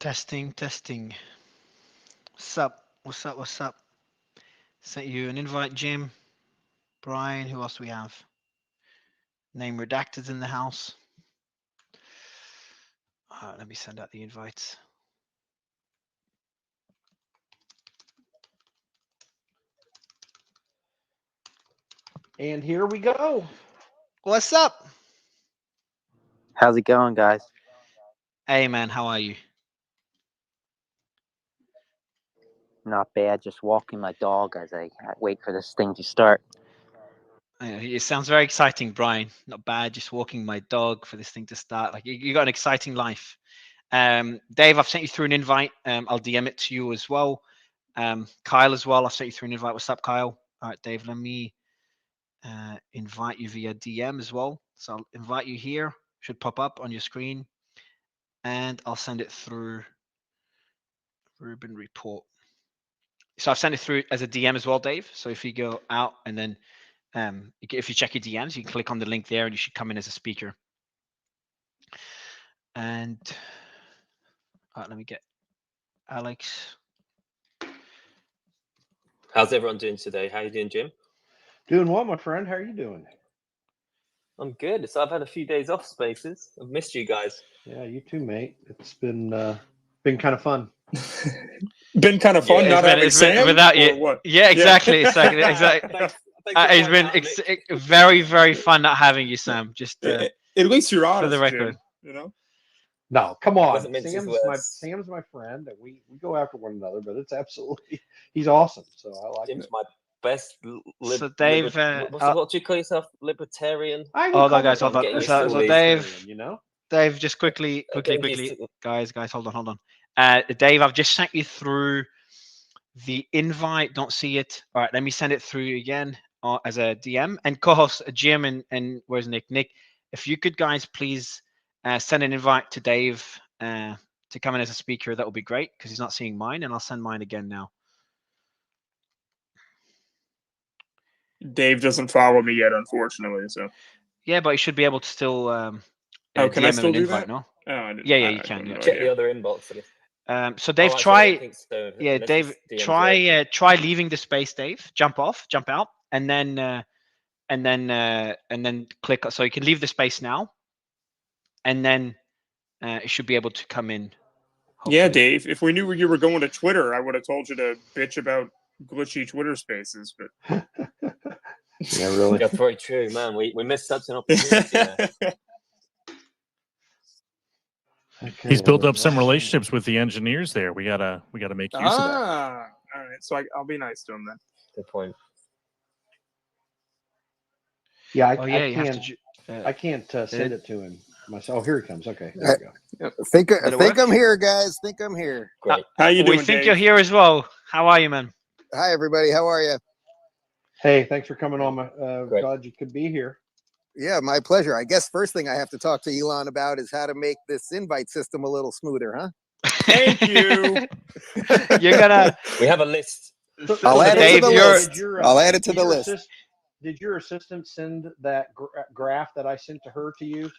Testing, testing. What's up? What's up? What's up? Sent you an invite, Jim. Brian, who else we have? Name redacted in the house. Let me send out the invites. And here we go. What's up? How's it going, guys? Hey, man, how are you? Not bad. Just walking my dog as I wait for this thing to start. It sounds very exciting, Brian. Not bad. Just walking my dog for this thing to start. Like you got an exciting life. Dave, I've sent you through an invite. I'll DM it to you as well. Kyle as well. I've sent you through an invite. What's up, Kyle? All right, Dave. Let me invite you via DM as well. So I'll invite you here. Should pop up on your screen, and I'll send it through Rubin report. So I've sent it through as a DM as well, Dave. So if you go out and then if you check your DMs, you can click on the link there and you should come in as a speaker. And let me get Alex. How's everyone doing today? How you doing, Jim? Doing well, my friend. How are you doing? I'm good. So I've had a few days off, Spaces. I've missed you guys. Yeah, you too, mate. It's been kind of fun. Been kind of fun, not having Sam without or you. what? Yeah, exactly. Exactly. Thanks It's been very, very fun not having you, Sam. Just At least you're honest, for the record. Jim, you know. No, come on. Wasn't meant to Sam's my friend, and we go after one another. But it's absolutely he's awesome. So I like Jim's it. my best. So Dave, what do you call yourself? Libertarian. Hold on, guys. Hold on. So Dave, you know. Dave, just quickly, guys, hold on. Dave, I've just sent you through the invite. Don't see it. All right, let me send it through again as a DM. And co-host Jim and where's Nick? Nick, if you could, guys, please send an invite to Dave to come in as a speaker, that would be great because he's not seeing mine, and I'll send mine again now. Dave doesn't follow me yet, unfortunately. So. Yeah, but you should be able to still. Can DM I still an do invite, that? No. Oh, yeah, you can. Yeah. Check the other inbox. So Dave, try. Yeah, Dave, try leaving the space. Dave, jump out, and then click. So you can leave the space now, and then it should be able to come in. Hopefully. Yeah, Dave. If we knew you were going to Twitter, I would have told you to bitch about glitchy Twitter Spaces. But yeah, really, that's very true, man. We missed such an opportunity. Okay, he's built up some relationships with the engineers there. We gotta make use of that. All right. So I'll be nice to him then. Good point. Yeah, I can't send it to him myself. Oh, here he comes. Okay, there we go. Think I'm here, guys. Think I'm here. Great. How you doing, We think Dave? you're here as well. How are you, man? Hi, everybody. How are you? Hey, thanks for coming on. Glad you could be here. Yeah, my pleasure. I guess first thing I have to talk to Elon about is how to make this invite system a little smoother, huh? Thank you. You're gonna. We have a list. I'll add it to the list. I'll add it to the list. Did your assistant send that graph that I sent to her to you?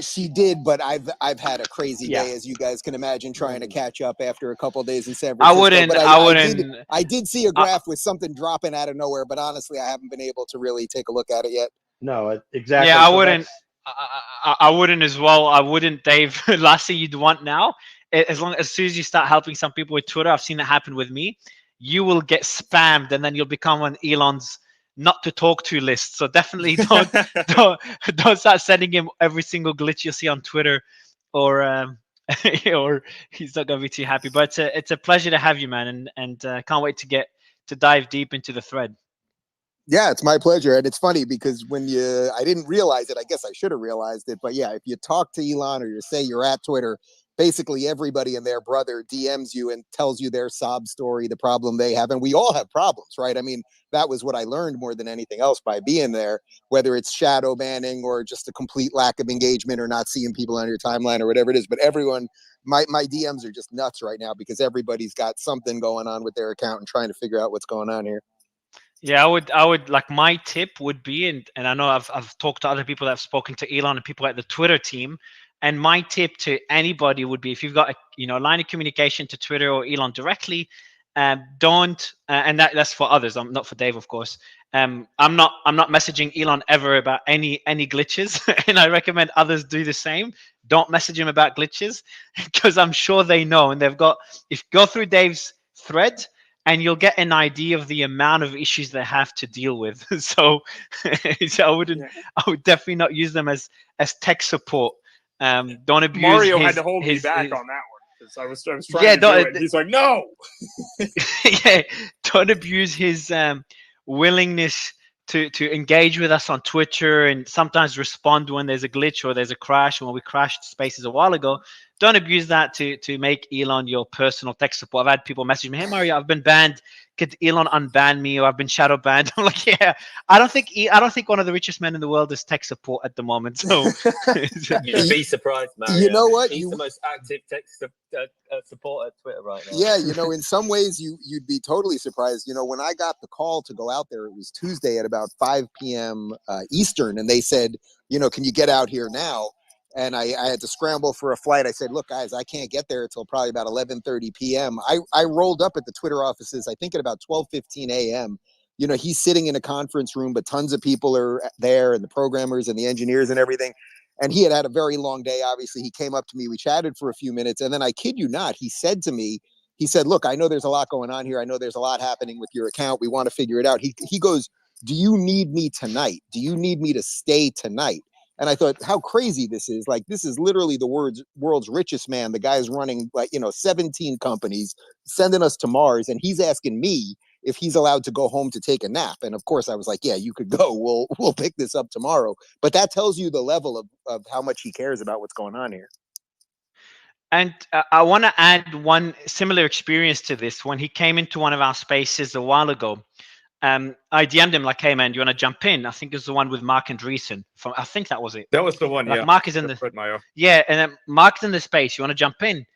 She did, but I've had a crazy day, as you guys can imagine, trying to catch up after a couple of days in San Francisco. I did see a graph with something dropping out of nowhere, but honestly, I haven't been able to really take a look at it yet. No, exactly. Yeah, I wouldn't. I wouldn't as well. I wouldn't, Dave. Last thing you'd want now, as soon as you start helping some people with Twitter, I've seen it happen with me. You will get spammed, and then you'll become on Elon's not to talk to list. So definitely don't start sending him every single glitch you see on Twitter, or he's not gonna be too happy. But it's a pleasure to have you, man, and can't wait to dive deep into the thread. Yeah, it's my pleasure. And it's funny because I didn't realize it. I guess I should have realized it. But yeah, if you talk to Elon or you say you're at Twitter, basically everybody and their brother DMs you and tells you their sob story, the problem they have. And we all have problems, right? I mean, that was what I learned more than anything else by being there, whether it's shadow banning or just a complete lack of engagement or not seeing people on your timeline or whatever it is. But everyone, my DMs are just nuts right now because everybody's got something going on with their account and trying to figure out what's going on here. Yeah, I would like, my tip would be, and I know I've talked to other people that have spoken to Elon and people at the Twitter team. And my tip to anybody would be, if you've got a line of communication to Twitter or Elon directly, don't and that's for others. I'm not for Dave, of course. I'm not messaging Elon ever about any glitches, and I recommend others do the same. Don't message him about glitches, because I'm sure they know, and they've got. If go through Dave's thread, and you'll get an idea of the amount of issues they have to deal with. So I would definitely not use them as tech support. Don't abuse. Mario had to hold me back on that one because I was trying to do it. He's like, no. Yeah, don't abuse his willingness to engage with us on Twitter and sometimes respond when there's a glitch or there's a crash. When we crashed Spaces a while ago, don't abuse that to make Elon your personal tech support. I've had people message me, "Hey Mario, I've been banned. Could Elon unban me?" Or "I've been shadow banned." I'm like, yeah, I don't think one of the richest men in the world is tech support at the moment. So you'd be surprised, Mario. You know what? He's the most active tech support at Twitter right now. Yeah, in some ways you'd be totally surprised. When I got the call to go out there, it was Tuesday at about 5 p.m. Eastern, and they said, can you get out here now? And I had to scramble for a flight. I said, look, guys, I can't get there until probably about 11:30 p.m. I rolled up at the Twitter offices, I think at about 12:15 a.m. He's sitting in a conference room, but tons of people are there, and the programmers and the engineers and everything. And he had a very long day. Obviously, he came up to me. We chatted for a few minutes. And then I kid you not, he said to me, look, I know there's a lot going on here. I know there's a lot happening with your account. We want to figure it out. He goes, do you need me tonight? Do you need me to stay tonight? And I thought, how crazy this is. Like, this is literally the world's richest man. The guy's running 17 companies, sending us to Mars. And he's asking me if he's allowed to go home to take a nap. And of course I was like, yeah, you could go. We'll pick this up tomorrow. But that tells you the level of how much he cares about what's going on here. And I want to add one similar experience to this. When he came into one of our spaces a while ago, I DM'd him like, hey man, do you want to jump in? I think it was the one with Mark Andreessen. I think that was it. That was the one. Like, yeah. Mark is in yeah, and then Mark's in the space. You want to jump in?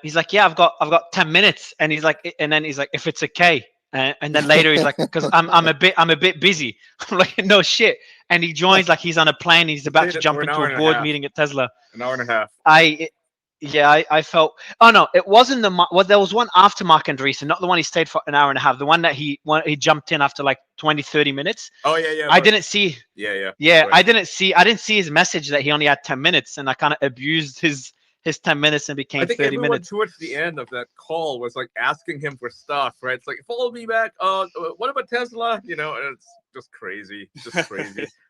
He's like, yeah, I've got 10 minutes. And he's like, if it's okay. And then later he's like, because I'm a bit busy. I'm like, no shit. And he joins like he's on a plane. He's about to jump into a board meeting at Tesla. An hour and a half. I felt. Oh no, it wasn't there was one after Mark Andreessen, not the one he stayed for an hour and a half. The one that he jumped in after like 20-30 minutes. Oh yeah. I didn't see. Yeah. Yeah, I didn't see his message that he only had 10 minutes, and I kind of abused his 10 minutes and became 30 minutes. Towards the end of that call was like asking him for stuff, right? It's like, follow me back. What about Tesla? And it's just crazy.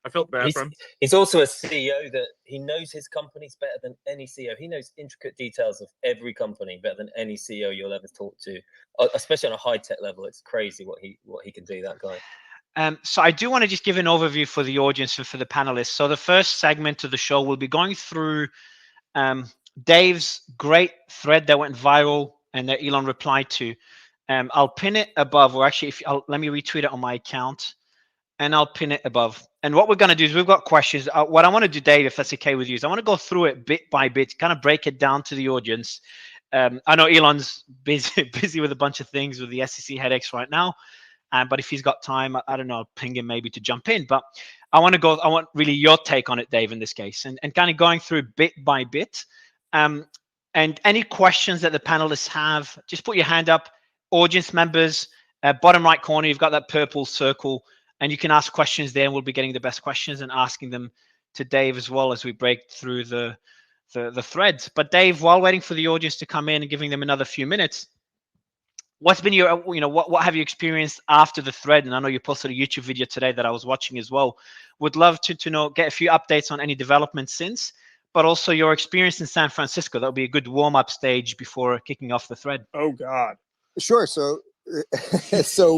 I felt bad for him. He's also a CEO that he knows his companies better than any CEO. He knows intricate details of every company better than any CEO you'll ever talk to, especially on a high tech level. It's crazy what he can do, that guy. So I do want to just give an overview for the audience and for the panelists. So the first segment of the show will be going through Dave's great thread that went viral and that Elon replied to. I'll pin it above, or actually, let me retweet it on my account, and I'll pin it above. And what we're going to do is we've got questions. What I want to do, Dave, if that's okay with you, is I want to go through it bit by bit, kind of break it down to the audience. I know Elon's busy with a bunch of things with the SEC headaches right now, but if he's got time, I don't know, I'll ping him maybe to jump in. But I want really your take on it, Dave, in this case, and kind of going through bit by bit. And any questions that the panelists have, just put your hand up. Audience members, bottom right corner, you've got that purple circle, and you can ask questions there, and we'll be getting the best questions and asking them to Dave as well as we break through the threads. But Dave, while waiting for the audience to come in and giving them another few minutes, what's been your, what have you experienced after the thread? And I know you posted a YouTube video today that I was watching as well. Would love to get a few updates on any developments since, but also your experience in San Francisco. That would be a good warm-up stage before kicking off the thread. Oh, God. Sure. So,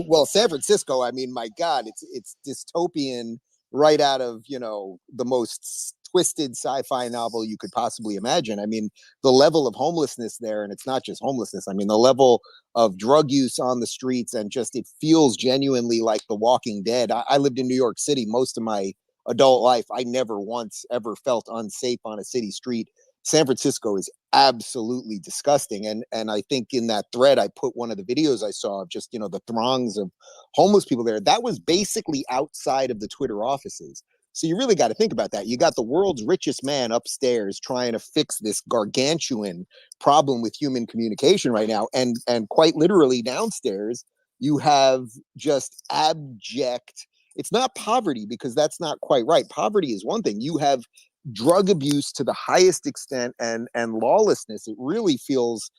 well, San Francisco, I mean, my God, it's dystopian right out of, the most twisted sci-fi novel you could possibly imagine. I mean, the level of homelessness there, and it's not just homelessness. I mean, the level of drug use on the streets, and just, it feels genuinely like The Walking Dead. I lived in New York City most of my adult life. I never once ever felt unsafe on a city street. San Francisco is absolutely disgusting. And I think in that thread, I put one of the videos I saw of just, the throngs of homeless people there. That was basically outside of the Twitter offices. So you really got to think about that. You got the world's richest man upstairs trying to fix this gargantuan problem with human communication right now. And quite literally downstairs, you have just abject, it's not poverty, because that's not quite right. Poverty is one thing. You have drug abuse to the highest extent and lawlessness. It really feels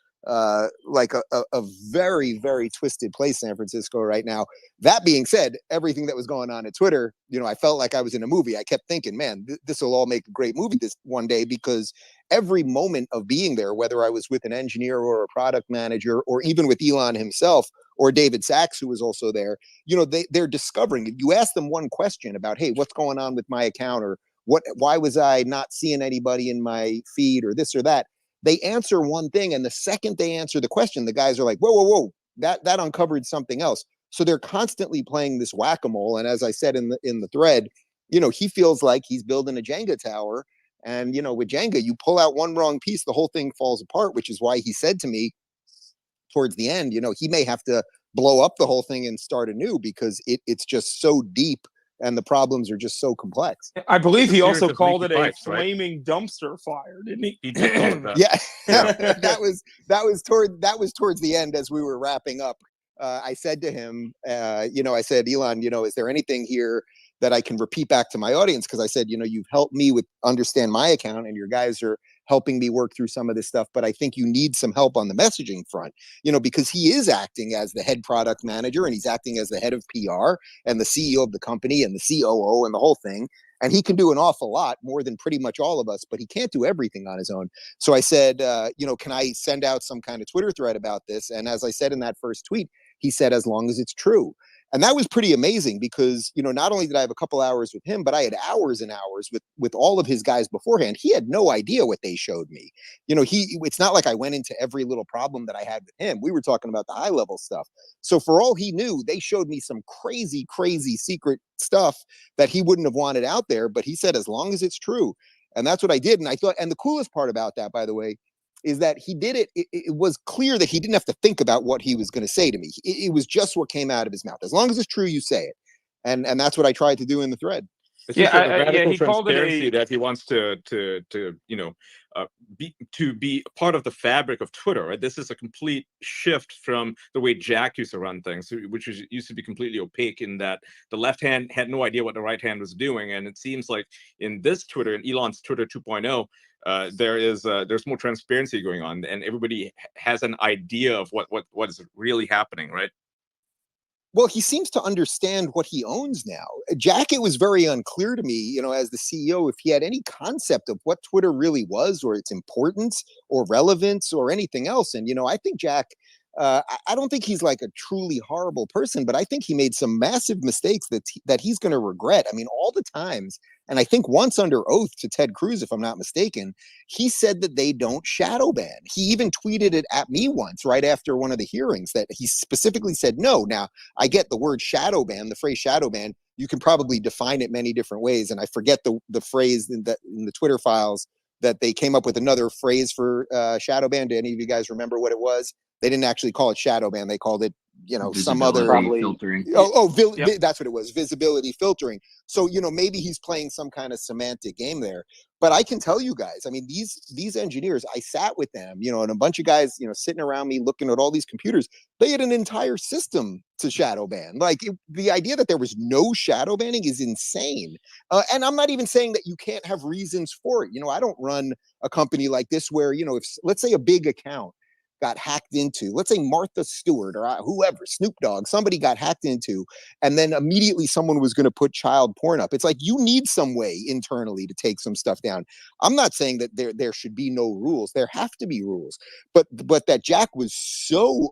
like a very, very twisted place, San Francisco right now. That being said, everything that was going on at Twitter, I felt like I was in a movie. I kept thinking, man, this will all make a great movie this one day, because every moment of being there, whether I was with an engineer or a product manager, or even with Elon himself or David Sachs, who was also there, they're discovering. If you ask them one question about, hey, what's going on with my account, or why was I not seeing anybody in my feed, or this or that, they answer one thing, and the second they answer the question, the guys are like, whoa, that uncovered something else. So they're constantly playing this whack-a-mole. And as I said in the thread, he feels like he's building a Jenga tower. And, with Jenga, you pull out one wrong piece, the whole thing falls apart, which is why he said to me towards the end, he may have to blow up the whole thing and start anew, because it's just so deep and the problems are just so complex. I believe he also called it a flaming dumpster fire, didn't he? He did call it that. Yeah, that was towards the end as we were wrapping up. I said to him, I said, Elon, is there anything here that I can repeat back to my audience? Because I said, you've helped me with understand my account, and your guys are helping me work through some of this stuff, but I think you need some help on the messaging front, because he is acting as the head product manager, and he's acting as the head of PR and the CEO of the company and the COO and the whole thing. And he can do an awful lot more than pretty much all of us, but he can't do everything on his own. So I said, can I send out some kind of Twitter thread about this? And as I said in that first tweet, he said, as long as it's true. And that was pretty amazing, because, not only did I have a couple hours with him, but I had hours and hours with all of his guys beforehand. He had no idea what they showed me. It's not like I went into every little problem that I had with him. We were talking about the high level stuff. So for all he knew, they showed me some crazy, crazy secret stuff that he wouldn't have wanted out there. But he said, as long as it's true. And that's what I did. And I thought, and the coolest part about that, by the way, is that he did it. It was clear that he didn't have to think about what he was going to say to me. It was just what came out of his mouth. As long as it's true, you say it. And that's what I tried to do in the thread. It's just he called it that he wants to be part of the fabric of Twitter. Right? This is a complete shift from the way Jack used to run things, which used to be completely opaque, in that the left hand had no idea what the right hand was doing. And it seems like in this Twitter, in Elon's Twitter 2.0, there's more transparency going on, and everybody has an idea of what is really happening, right? Well, he seems to understand what he owns now. Jack, it was very unclear to me, as the CEO, if he had any concept of what Twitter really was, or its importance or relevance or anything else. And, I think Jack, I don't think he's like a truly horrible person, but I think he made some massive mistakes that he's going to regret. I mean, all the times. And I think once under oath to Ted Cruz, if I'm not mistaken, he said that they don't shadow ban. He even tweeted it at me once right after one of the hearings, that he specifically said no. Now, I get the word shadow ban, the phrase shadow ban. You can probably define it many different ways. And I forget the phrase in the Twitter files that they came up with another phrase for shadow ban. Do any of you guys remember what it was? They didn't actually call it shadow ban. They called it, some other filtering. Yep. That's what it was. Visibility filtering. So, maybe he's playing some kind of semantic game there. But I can tell you guys, I mean, these engineers, I sat with them, and a bunch of guys, sitting around me looking at all these computers. They had an entire system to shadow ban. Like, the idea that there was no shadow banning is insane. And I'm not even saying that you can't have reasons for it. I don't run a company like this where, if let's say a big account got hacked into, let's say Martha Stewart or whoever, Snoop Dogg, somebody got hacked into, and then immediately someone was going to put child porn up. It's like, you need some way internally to take some stuff down. I'm not saying that there should be no rules. There have to be rules. But that Jack was so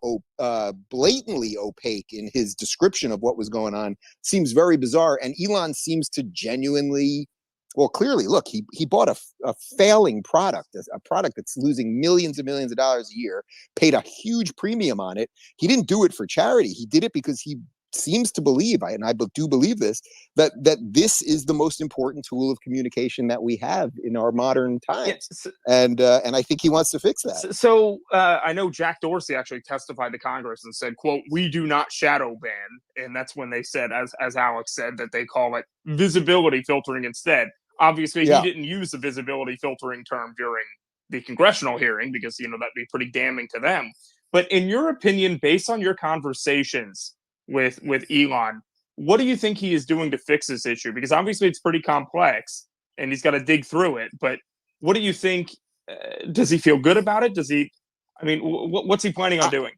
blatantly opaque in his description of what was going on seems very bizarre. And Elon seems to genuinely, well, clearly, look, he bought a failing product, a product that's losing millions and millions of dollars a year, paid a huge premium on it. He didn't do it for charity. He did it because he seems to believe, and I do believe this, that this is the most important tool of communication that we have in our modern times. And I think he wants to fix that. So I know Jack Dorsey actually testified to Congress and said, quote, "We do not shadow ban." And that's when they said, as Alex said, that they call it visibility filtering instead. Obviously, he didn't use the visibility filtering term during the congressional hearing because, that'd be pretty damning to them. But in your opinion, based on your conversations with Elon, what do you think he is doing to fix this issue? Because obviously it's pretty complex and he's got to dig through it. But what do you think? Does he feel good about it? What's he planning on doing?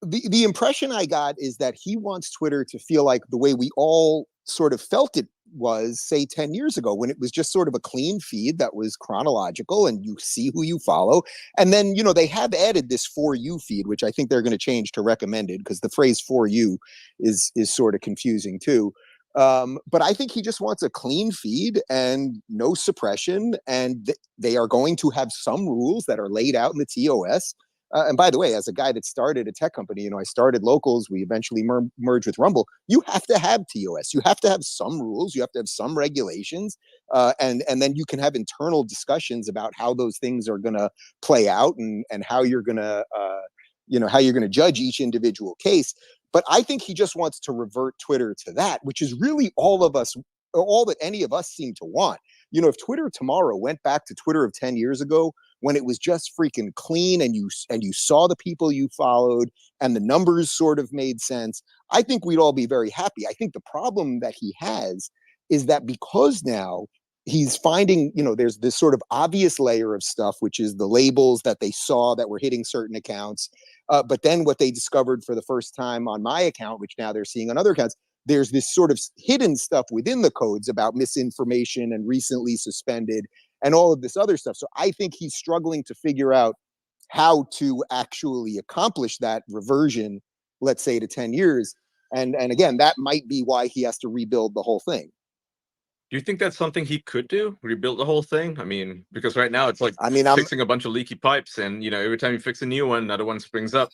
The impression I got is that he wants Twitter to feel like the way we all sort of felt it was, say, 10 years ago, when it was just sort of a clean feed that was chronological and you see who you follow. And then, they have added this For You feed, which I think they're going to change to recommended, because the phrase For You is sort of confusing too. But I think he just wants a clean feed and no suppression. And they are going to have some rules that are laid out in the TOS. And by the way, as a guy that started a tech company, I started Locals. We eventually merged with Rumble. You have to have TOS. You have to have some rules. You have to have some regulations. And then you can have internal discussions about how those things are going to play out and how you're going to, how you're going to judge each individual case. But I think he just wants to revert Twitter to that, which is really all that any of us seem to want. If Twitter tomorrow went back to Twitter of 10 years ago, when it was just freaking clean and you saw the people you followed and the numbers sort of made sense, I think we'd all be very happy. I think the problem that he has is that because now he's finding, there's this sort of obvious layer of stuff, which is the labels that they saw that were hitting certain accounts. But then what they discovered for the first time on my account, which now they're seeing on other accounts, there's this sort of hidden stuff within the codes about misinformation and recently suspended and all of this other stuff. So I think he's struggling to figure out how to actually accomplish that reversion, let's say, to 10 years. And again, that might be why he has to rebuild the whole thing. Do you think that's something he could do? Rebuild the whole thing? Because right now it's like fixing a bunch of leaky pipes, and every time you fix a new one, another one springs up.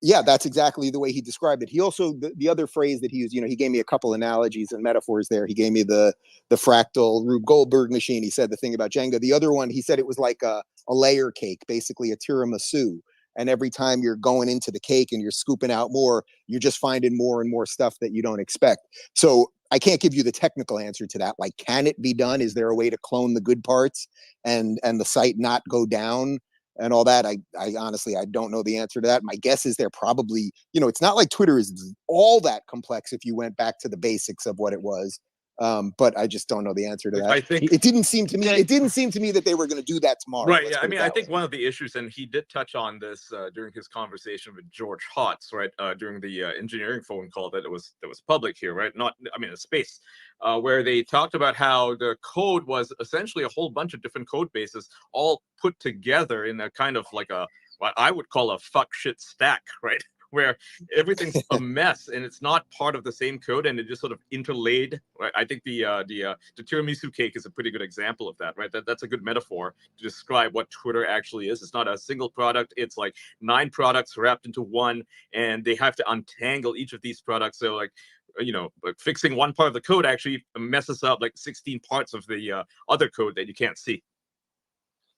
Yeah, that's exactly the way he described it. He also, the other phrase that he used, he gave me a couple analogies and metaphors there. He gave me the fractal Rube Goldberg machine. He said the thing about Jenga. The other one, he said it was like a layer cake, basically a tiramisu. And every time you're going into the cake and you're scooping out more, you're just finding more and more stuff that you don't expect. So I can't give you the technical answer to that. Like, can it be done? Is there a way to clone the good parts and the site not go down? And all that, I honestly, I don't know the answer to that. My guess is they're probably, it's not like Twitter is all that complex if you went back to the basics of what it was. But I just don't know the answer to that. I think it didn't seem to me. It didn't seem to me that they were going to do that tomorrow. Right. Yeah. I think one of the issues, and he did touch on this during his conversation with George Hotz, right, during the engineering phone call that was public here, right? A space where they talked about how the code was essentially a whole bunch of different code bases all put together in a kind of like what I would call a fuck shit stack, right? Where everything's a mess and it's not part of the same code and it just sort of interlaid. Right? I think the tiramisu cake is a pretty good example of that, right? That's a good metaphor to describe what Twitter actually is. It's not a single product. It's like 9 products wrapped into one, and they have to untangle each of these products. So like fixing one part of the code actually messes up like 16 parts of the other code that you can't see.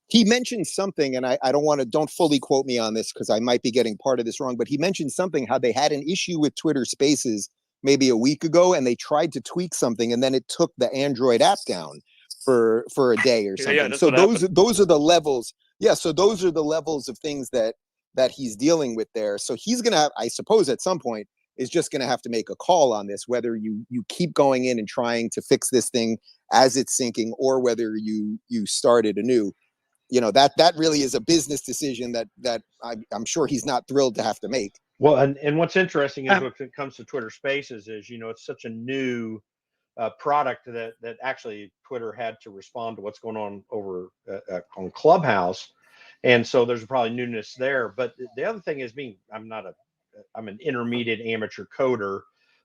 He mentioned something, and I don't fully quote me on this because I might be getting part of this wrong, but he mentioned something, how they had an issue with Twitter Spaces maybe a week ago, and they tried to tweak something, and then it took the Android app down for a day or something. Yeah, so those are the levels. Yeah, so those are the levels of things that he's dealing with there. So he's gonna have, I suppose, at some point, is just gonna have to make a call on this, whether you keep going in and trying to fix this thing as it's syncing, or whether you start it anew. That really is a business decision that I'm sure he's not thrilled to have to make. Well, and what's interesting is when it comes to Twitter Spaces is, it's such a new product that actually Twitter had to respond to what's going on over on Clubhouse. And so there's probably newness there. But the other thing is I'm an intermediate amateur coder,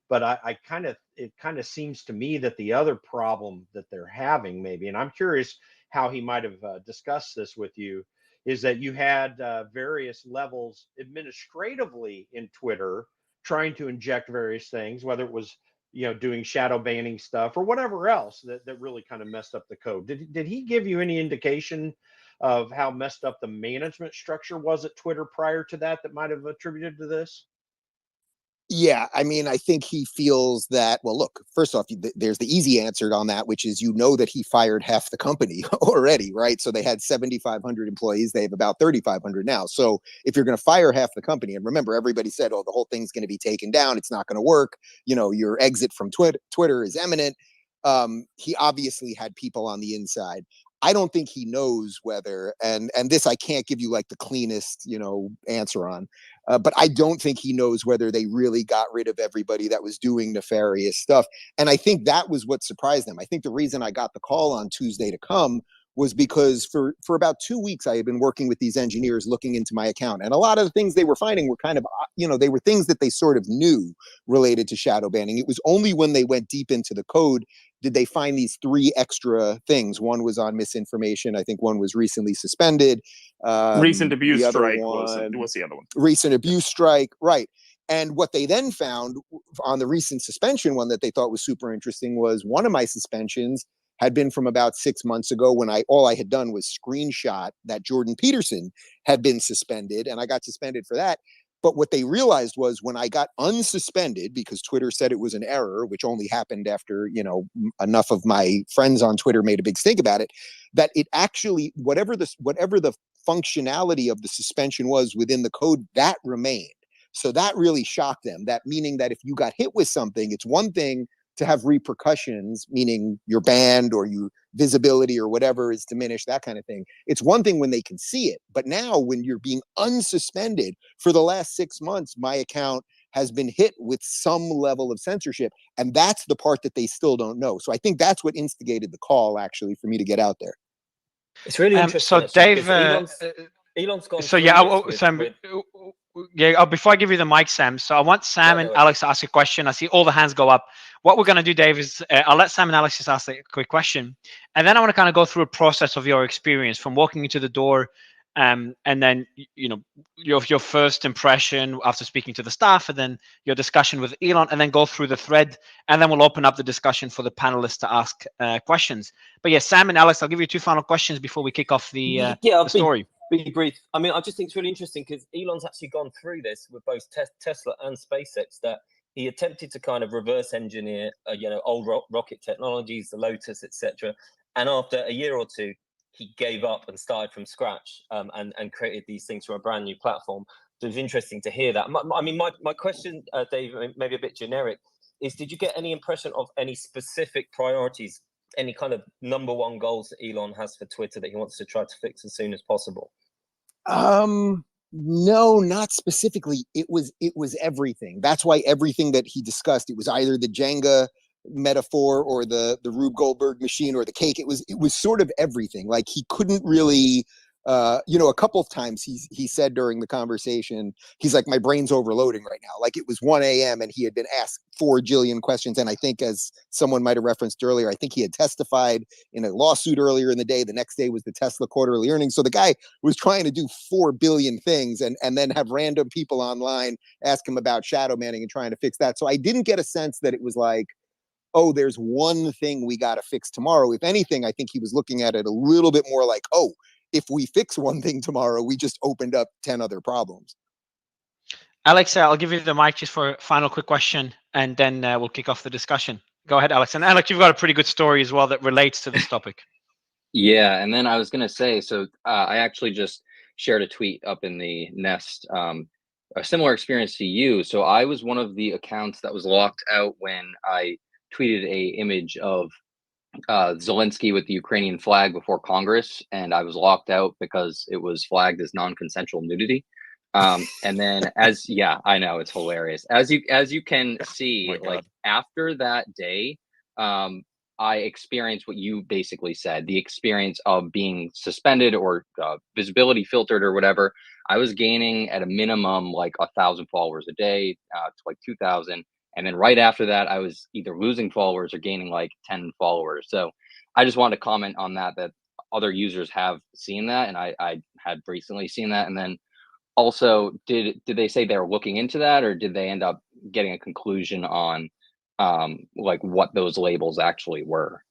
but it kind of seems to me that the other problem that they're having maybe, and I'm curious how he might have discussed this with you, is that you had various levels administratively in Twitter trying to inject various things, whether it was, doing shadow banning stuff or whatever else that really kind of messed up the code. Did he give you any indication of how messed up the management structure was at Twitter prior to that might have attributed to this? Yeah, I mean, I think he feels that, well, look, first off, there's the easy answer on that, which is, that he fired half the company already, right? So they had 7,500 employees. They have about 3,500 now. So if you're going to fire half the company, and remember, everybody said, oh, the whole thing's going to be taken down. It's not going to work. Your exit from Twitter is imminent. He obviously had people on the inside. I don't think he knows whether, and this I can't give you like the cleanest, answer on, but I don't think he knows whether they really got rid of everybody that was doing nefarious stuff. And I think that was what surprised them. I think the reason I got the call on Tuesday to come was because for about 2 weeks, I had been working with these engineers looking into my account. And a lot of the things they were finding were kind of, they were things that they sort of knew related to shadow banning. It was only when they went deep into the code did they find these 3 extra things. One was on misinformation. I think one was recently suspended. Recent abuse the other strike one was the other one. Recent abuse strike, right. And what they then found on the recent suspension one that they thought was super interesting was one of my suspensions had been from about 6 months ago when all I had done was screenshot that Jordan Peterson had been suspended, and I got suspended for that. But what they realized was when I got unsuspended, because Twitter said it was an error, which only happened after, enough of my friends on Twitter made a big stink about it, that it actually, whatever the functionality of the suspension was within the code, that remained. So that really shocked them. That meaning that if you got hit with something, it's one thing to have repercussions, meaning you're banned or your visibility or whatever is diminished, that kind of thing. It's one thing when they can see it. But now when you're being unsuspended for the last 6 months, my account has been hit with some level of censorship. And that's the part that they still don't know. So I think that's what instigated the call, actually, for me to get out there. It's really interesting. So Dave, Elon's gone. So yeah, Sam. Yeah, before I give you the mic, Sam. So I want Sam and Alex to ask a question. I see all the hands go up. What we're going to do, Dave, is I'll let Sam and Alex just ask a quick question, and then I want to kind of go through a process of your experience from walking into the door, and then your first impression after speaking to the staff, and then your discussion with Elon, and then go through the thread, and then we'll open up the discussion for the panelists to ask questions. But yeah, Sam and Alex, I'll give you 2 final questions before we kick off the story. Be brief. I mean, I just think it's really interesting because Elon's actually gone through this with both Tesla and SpaceX, that he attempted to kind of reverse engineer, old rocket technologies, the Lotus, etc. And after a year or 2, he gave up and started from scratch and created these things from a brand new platform. So it's interesting to hear that. My question, Dave, maybe a bit generic, is did you get any impression of any specific priorities, any kind of number 1 goals that Elon has for Twitter that he wants to try to fix as soon as possible? No, not specifically. It was everything. That's why everything that he discussed, it was either the Jenga metaphor or the Rube Goldberg machine or the cake. It was sort of everything. Like he couldn't really, a couple of times he said during the conversation, he's like, my brain's overloading right now. Like it was 1 a.m. and he had been asked 4 jillion questions. And I think, as someone might have referenced earlier, I think he had testified in a lawsuit earlier in the day. The next day was the Tesla quarterly earnings. So the guy was trying to do 4 billion things and then have random people online ask him about shadow banning and trying to fix that. So I didn't get a sense that it was like, oh, there's one thing we got to fix tomorrow. If anything, I think he was looking at it a little bit more like, oh, if we fix one thing tomorrow, we just opened up 10 other problems. Alex, I'll give you the mic just for a final quick question, and then we'll kick off the discussion. Go ahead, Alex. And Alex, you've got a pretty good story as well that relates to this topic. Yeah, and then I was going to say, so I actually just shared a tweet up in the Nest, a similar experience to you. So I was one of the accounts that was locked out when I tweeted a image of Zelensky with the Ukrainian flag before Congress, and I was locked out because it was flagged as non-consensual nudity. And then I know it's hilarious. As you can see, like after that day, I experienced what you basically said, the experience of being suspended or visibility filtered or whatever. I was gaining at a minimum like 1,000 followers a day, to like 2,000. And then right after that, I was either losing followers or gaining like 10 followers. So I just wanted to comment on that other users have seen that. And I had recently seen that. And then also, did they say they were looking into that, or did they end up getting a conclusion on like what those labels actually were.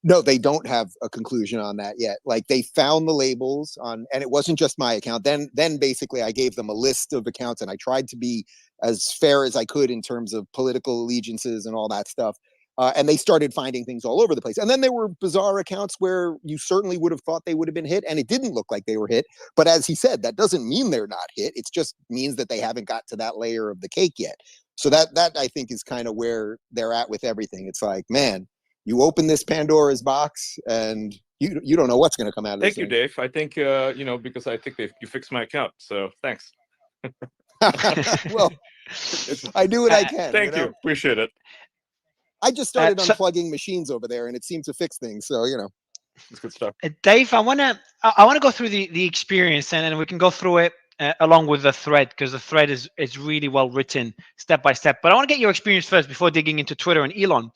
No, they don't have a conclusion on that yet. Like they found the labels on, and it wasn't just my account. Then basically I gave them a list of accounts, and I tried to be as fair as I could in terms of political allegiances and all that stuff. And they started finding things all over the place. And then there were bizarre accounts where you certainly would have thought they would have been hit, and it didn't look like they were hit. But as he said, that doesn't mean they're not hit. It just means that they haven't got to that layer of the cake yet. So that I think is kind of where they're at with everything. It's like, man, you open this Pandora's box and you don't know what's going to come out of this. Thank you, Dave. I think, because I think you fixed my account. So thanks. Well, I do what I can. Thank you. Appreciate it. I just started unplugging machines over there, and it seemed to fix things. So, it's good stuff. Dave, I want to go through the experience, and then we can go through it along with the thread, because the thread is really well written step by step. But I want to get your experience first before digging into Twitter and Elon.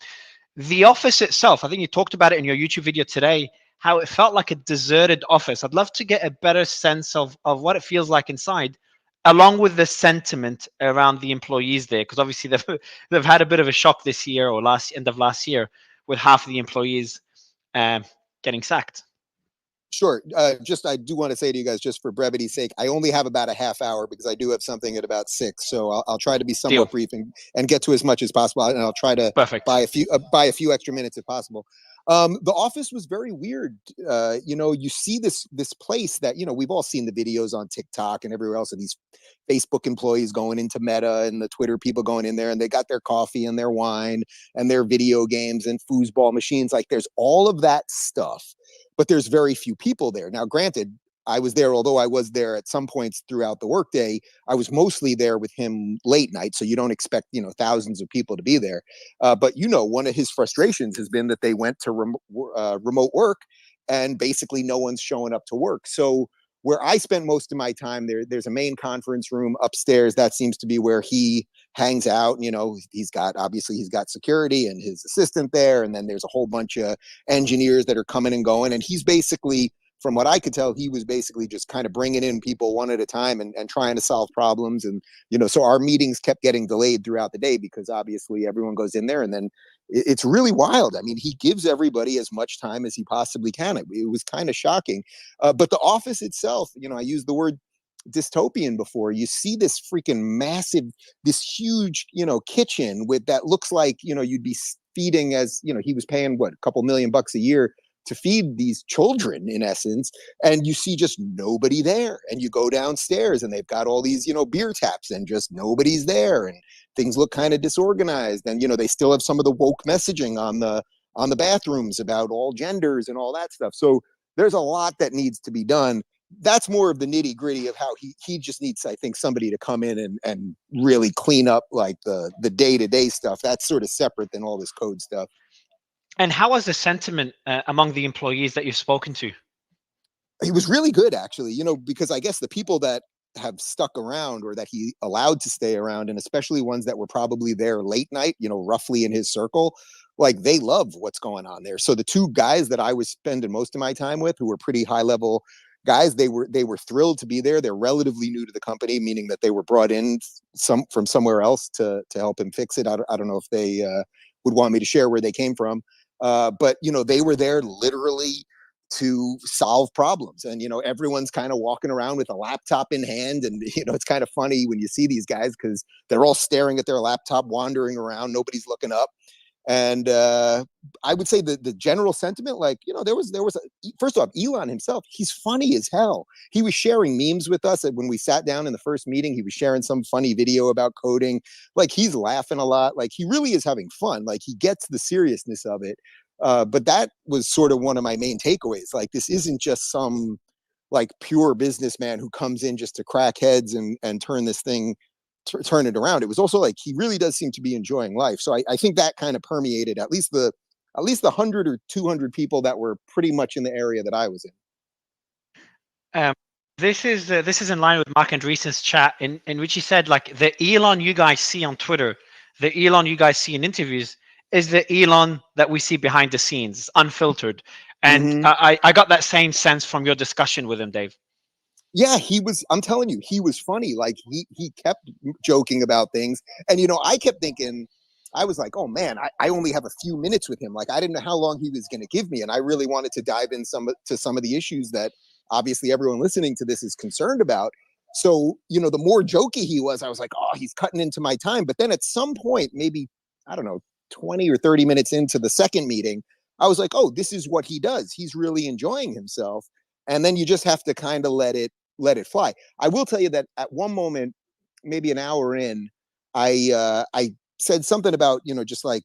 The office itself, I think you talked about it in your YouTube video today, how it felt like a deserted office. I'd love to get a better sense of what it feels like inside, along with the sentiment around the employees there, because obviously they've had a bit of a shock this year or end of last year with half of the employees getting sacked. Sure. I do want to say to you guys, just for brevity's sake, I only have about a half hour because I do have something at about 6. So I'll try to be somewhat brief and get to as much as possible. And I'll try to buy a few extra minutes if possible. The office was very weird. You see this place that, we've all seen the videos on TikTok and everywhere else of these Facebook employees going into Meta and the Twitter people going in there, and they got their coffee and their wine and their video games and foosball machines. Like there's all of that stuff, but there's very few people there. Now, granted, I was there, although I was there at some points throughout the workday, I was mostly there with him late night. So you don't expect, thousands of people to be there. But, one of his frustrations has been that they went to remote work and basically no one's showing up to work. So where I spent most of my time there's a main conference room upstairs. That seems to be where he hangs out. He's got security and his assistant there. And then there's a whole bunch of engineers that are coming and going. And he's basically, from what I could tell, he was basically just kind of bringing in people one at a time and trying to solve problems. And, so our meetings kept getting delayed throughout the day because obviously everyone goes in there, and then it's really wild. I mean, he gives everybody as much time as he possibly can. It was kind of shocking. But the office itself, I used the word dystopian before. You see this freaking massive, this huge, kitchen with that looks like, you'd be feeding, as, he was paying a couple $1 million a year to feed these children in essence, and you see just nobody there. And you go downstairs and they've got all these, beer taps and just nobody's there, and things look kind of disorganized. And, they still have some of the woke messaging on the bathrooms about all genders and all that stuff. So there's a lot that needs to be done. That's more of the nitty gritty of how he just needs, I think, somebody to come in and really clean up like the day-to-day stuff. That's sort of separate than all this code stuff. And how was the sentiment among the employees that you've spoken to? He was really good, actually, because I guess the people that have stuck around or that he allowed to stay around, and especially ones that were probably there late night, roughly in his circle, like they love what's going on there. So the two guys that I was spending most of my time with, who were pretty high level guys, they were thrilled to be there. They're relatively new to the company, meaning that they were brought in from somewhere else to help him fix it. I don't know if they would want me to share where they came from. But, they were there literally to solve problems. And, everyone's kind of walking around with a laptop in hand. And, it's kind of funny when you see these guys because they're all staring at their laptop, wandering around. Nobody's looking up. And I would say the general sentiment, like, there was first off, Elon himself, he's funny as hell. He was sharing memes with us. And when we sat down in the first meeting, he was sharing some funny video about coding. Like, he's laughing a lot. Like, he really is having fun. Like, he gets the seriousness of it. But that was sort of one of my main takeaways. Like, this isn't just some like pure businessman who comes in just to crack heads and turn this thing turn it around. It was also like he really does seem to be enjoying life. So I think that kind of permeated at least the 100 or 200 people that were pretty much in the area that I was in. This is in line with Mark Andreessen's chat in which he said, like, the Elon you guys see on Twitter, the Elon you guys see in interviews is the Elon that we see behind the scenes, unfiltered. And I got that same sense from your discussion with him, Dave. Yeah, he was. I'm telling you, he was funny. Like he kept joking about things, and I kept thinking, I was like, oh man, I only have a few minutes with him. Like I didn't know how long he was going to give me, and I really wanted to dive in to some of the issues that obviously everyone listening to this is concerned about. So the more jokey he was, I was like, oh, he's cutting into my time. But then at some point, maybe I don't know, 20 or 30 minutes into the second meeting, I was like, oh, this is what he does. He's really enjoying himself, and then you just have to kind of let it fly. I will tell you that at one moment, maybe an hour in, I said something about just like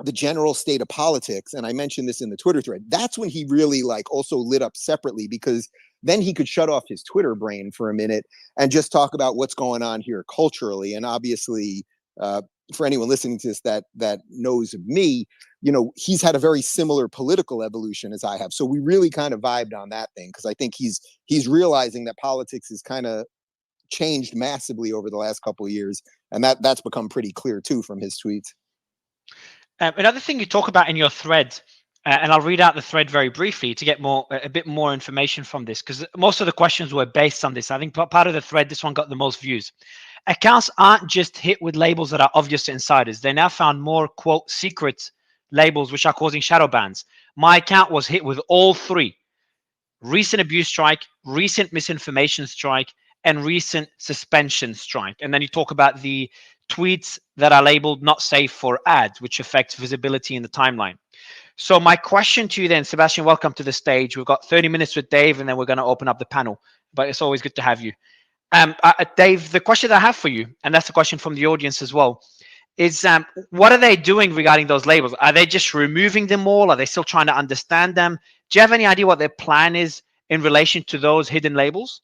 the general state of politics, and I mentioned this in the Twitter thread. That's when he really like also lit up separately, because then he could shut off his Twitter brain for a minute and just talk about what's going on here culturally. And obviously, for anyone listening to this that knows of me, he's had a very similar political evolution as I have. So we really kind of vibed on that thing, because I think he's realizing that politics has kind of changed massively over the last couple of years, and that's become pretty clear too from his tweets. Another thing you talk about in your thread, and I'll read out the thread very briefly to get a bit more information from this, because most of the questions were based on this. I think part of the thread, this one got the most views. Accounts aren't just hit with labels that are obvious to insiders. They now found more, quote, secret labels which are causing shadow bans. My account was hit with all three: recent abuse strike, recent misinformation strike, and recent suspension strike. And then you talk about the tweets that are labeled not safe for ads, which affects visibility in the timeline. So my question to you then, Sebastian, welcome to the stage. We've got 30 minutes with Dave, and then we're going to open up the panel. But it's always good to have you. Dave, the question that I have for you, and that's a question from the audience as well, is what are they doing regarding those labels? Are they just removing them all? Are they still trying to understand them? Do you have any idea what their plan is in relation to those hidden labels?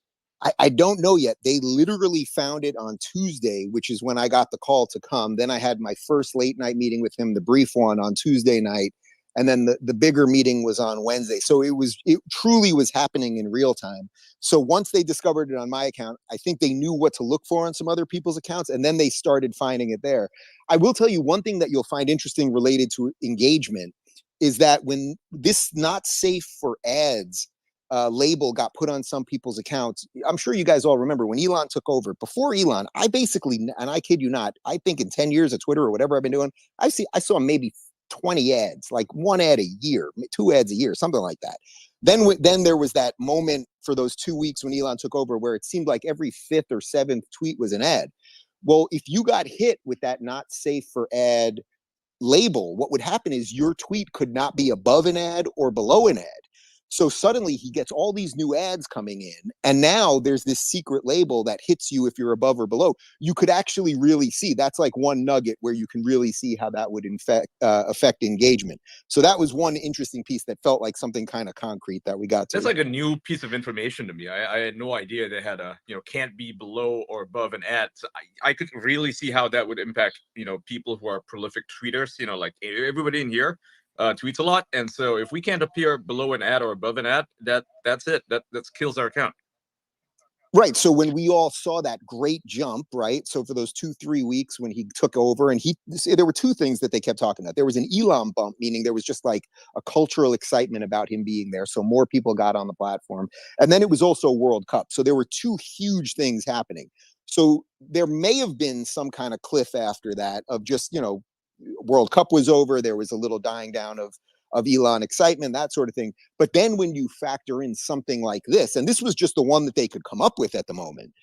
I don't know yet. They literally found it on Tuesday, which is when I got the call to come. Then I had my first late night meeting with him, the brief one, on Tuesday night. And then the bigger meeting was on Wednesday. So it truly was happening in real time. So once they discovered it on my account, I think they knew what to look for on some other people's accounts, and then they started finding it there. I will tell you one thing that you'll find interesting related to engagement is that when this not safe for ads label got put on some people's accounts, I'm sure you guys all remember when Elon took over. Before Elon, I basically, and I kid you not, I think in 10 years of Twitter or whatever I've been doing, I saw maybe 20 ads, like one ad a year, 2 ads a year, something like that. Then there was that moment for those 2 weeks when Elon took over where it seemed like every 5th or 7th tweet was an ad. Well, if you got hit with that not safe for ad label, what would happen is your tweet could not be above an ad or below an ad. So suddenly he gets all these new ads coming in, and now there's this secret label that hits you if you're above or below. You could actually really see, that's like one nugget where you can really see how that would affect engagement. So that was one interesting piece that felt like something kind of concrete that we got to. That's like a new piece of information to me. I had no idea they had a, can't be below or above an ad. So I could really see how that would impact, people who are prolific tweeters, like everybody in here tweets a lot, and so if we can't appear below an ad or above an ad, that's it. That kills our account. Right. So when we all saw that great jump, right? So for those 2-3 weeks when he took over, and there were two things that they kept talking about. There was an Elon bump, meaning there was just like a cultural excitement about him being there. So more people got on the platform. And then it was also World Cup. So there were two huge things happening. So there may have been some kind of cliff after that of just, World Cup was over. There was a little dying down of Elon excitement, that sort of thing. But then when you factor in something like this, and this was just the one that they could come up with at the moment,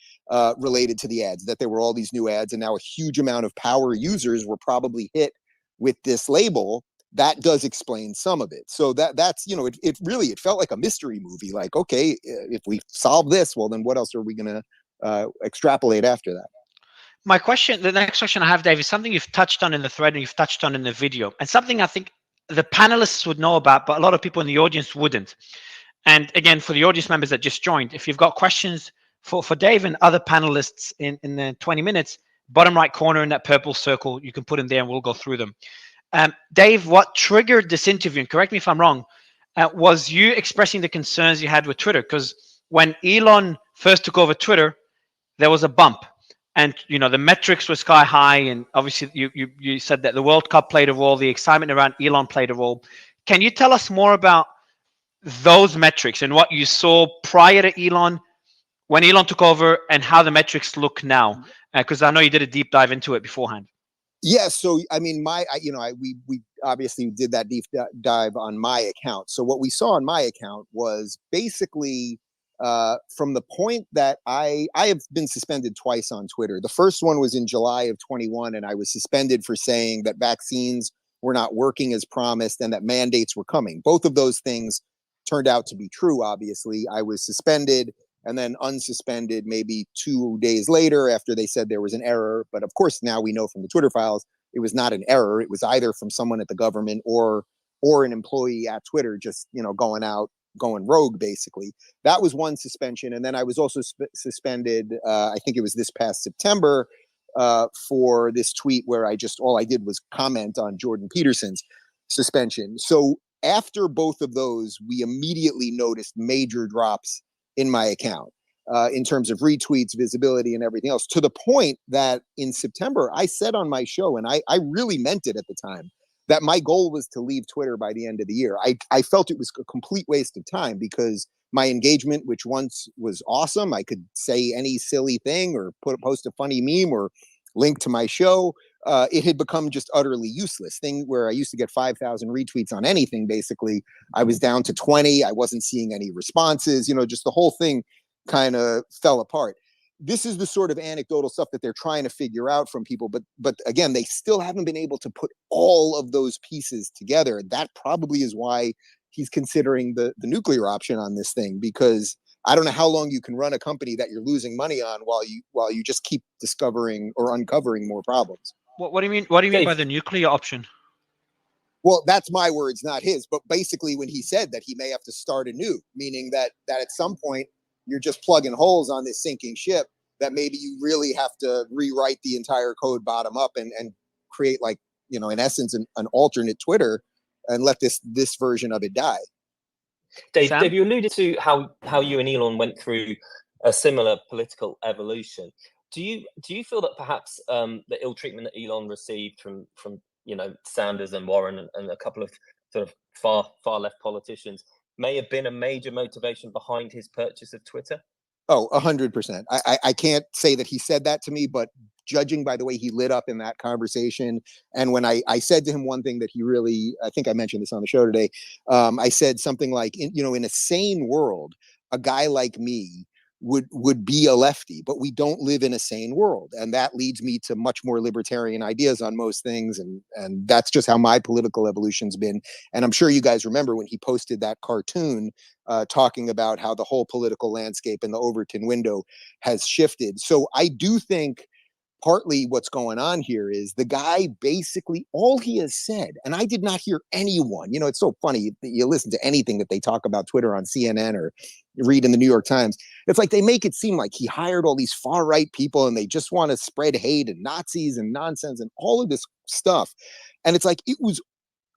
related to the ads, that there were all these new ads, and now a huge amount of power users were probably hit with this label. That does explain some of it. So that's, it felt like a mystery movie. Like, okay, if we solve this, well, then what else are we going to extrapolate after that? The next question I have, Dave, is something you've touched on in the thread and you've touched on in the video, and something I think the panelists would know about, but a lot of people in the audience wouldn't. And again, for the audience members that just joined, if you've got questions for Dave and other panelists in the 20 minutes, bottom right corner in that purple circle, you can put in there and we'll go through them. Dave, what triggered this interview, and correct me if I'm wrong, was you expressing the concerns you had with Twitter? Because when Elon first took over Twitter, there was a bump. And the metrics were sky high, and obviously you said that the World Cup played a role, the excitement around Elon played a role. Can you tell us more about those metrics and what you saw prior to Elon, when Elon took over and how the metrics look now? Because I know you did a deep dive into it beforehand. Yeah, so I mean, we obviously did that deep dive on my account. So what we saw on my account was basically from the point that I have been suspended twice on Twitter. The first one was in July of 21, and I was suspended for saying that vaccines were not working as promised and that mandates were coming. Both of those things turned out to be true. Obviously, I was suspended and then unsuspended maybe 2 days later after they said there was an error. But of course, now we know from the Twitter files, it was not an error. It was either from someone at the government or an employee at Twitter just, going rogue, basically. That was one suspension. And then I was also suspended, I think it was this past September, for this tweet where all I did was comment on Jordan Peterson's suspension. So after both of those, we immediately noticed major drops in my account in terms of retweets, visibility, and everything else, to the point that in September, I said on my show, and I really meant it at the time, that my goal was to leave Twitter by the end of the year. I felt it was a complete waste of time because my engagement, which once was awesome, I could say any silly thing or post a funny meme or link to my show. It had become just utterly useless. Thing where I used to get 5,000 retweets on anything, basically, I was down to 20. I wasn't seeing any responses. Just the whole thing kind of fell apart. This is the sort of anecdotal stuff that they're trying to figure out from people. But again, they still haven't been able to put all of those pieces together. That probably is why he's considering the nuclear option on this thing, because I don't know how long you can run a company that you're losing money on while you just keep discovering or uncovering more problems. What do you mean? What do you mean by the nuclear option? Well, that's my words, not his. But basically, when he said that he may have to start anew, meaning that at some point you're just plugging holes on this sinking ship, that maybe you really have to rewrite the entire code bottom up and create, like, in essence, an alternate Twitter and let this version of it die. Dave, you alluded to how you and Elon went through a similar political evolution. Do you feel that perhaps the ill treatment that Elon received from Sanders and Warren and a couple of sort of far left politicians may have been a major motivation behind his purchase of Twitter? Oh, 100%. I can't say that he said that to me, but judging by the way he lit up in that conversation, and when I said to him one thing that he really, I think I mentioned this on the show today, I said something like, in a sane world, a guy like me would be a lefty, but we don't live in a sane world, and that leads me to much more libertarian ideas on most things, and that's just how my political evolution's been. And I'm sure you guys remember when he posted that cartoon talking about how the whole political landscape in the Overton window has shifted. So I do think partly what's going on here is the guy, basically all he has said, and I did not hear anyone, it's so funny that you listen to anything that they talk about Twitter on CNN or read in the New York Times. It's like they make it seem like he hired all these far right people and they just want to spread hate and Nazis and nonsense and all of this stuff. And it's like, it was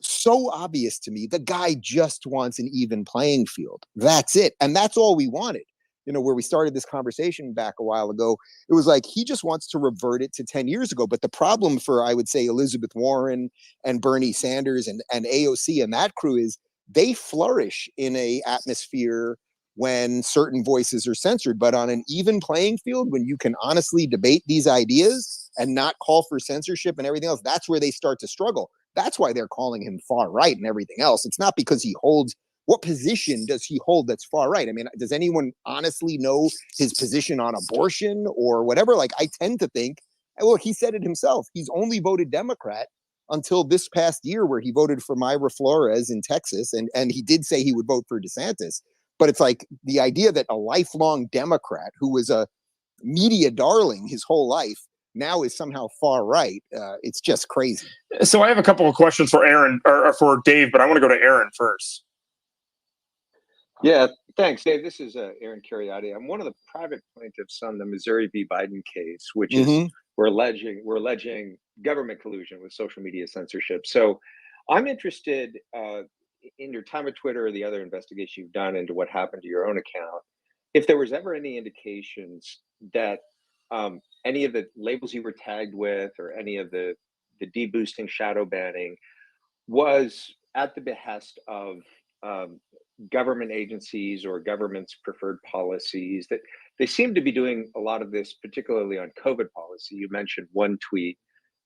so obvious to me, the guy just wants an even playing field. That's it. And that's all we wanted. Where we started this conversation back a while ago, it was like he just wants to revert it to 10 years ago. But the problem for, I would say, Elizabeth Warren and Bernie Sanders and AOC and that crew is they flourish in a atmosphere when certain voices are censored. But on an even playing field, when you can honestly debate these ideas and not call for censorship and everything else, that's where they start to struggle. That's why they're calling him far right and everything else. It's not because he holds. What position does he hold that's far right? I mean, does anyone honestly know his position on abortion or whatever? Like, I tend to think, well, he said it himself. He's only voted Democrat until this past year, where he voted for Mayra Flores in Texas. And he did say he would vote for DeSantis. But it's like the idea that a lifelong Democrat who was a media darling his whole life now is somehow far right. It's just crazy. So I have a couple of questions for Aaron or for Dave, but I want to go to Aaron first. Yeah, thanks, Dave. This is Aaron Cariotti. I'm one of the private plaintiffs on the Missouri v. Biden case, which is we're alleging government collusion with social media censorship. So I'm interested in your time at Twitter or the other investigation you've done into what happened to your own account, if there was ever any indications that any of the labels you were tagged with or any of the deboosting, shadow banning was at the behest of government agencies or government's preferred policies, that they seem to be doing a lot of this, particularly on COVID policy. You mentioned one tweet,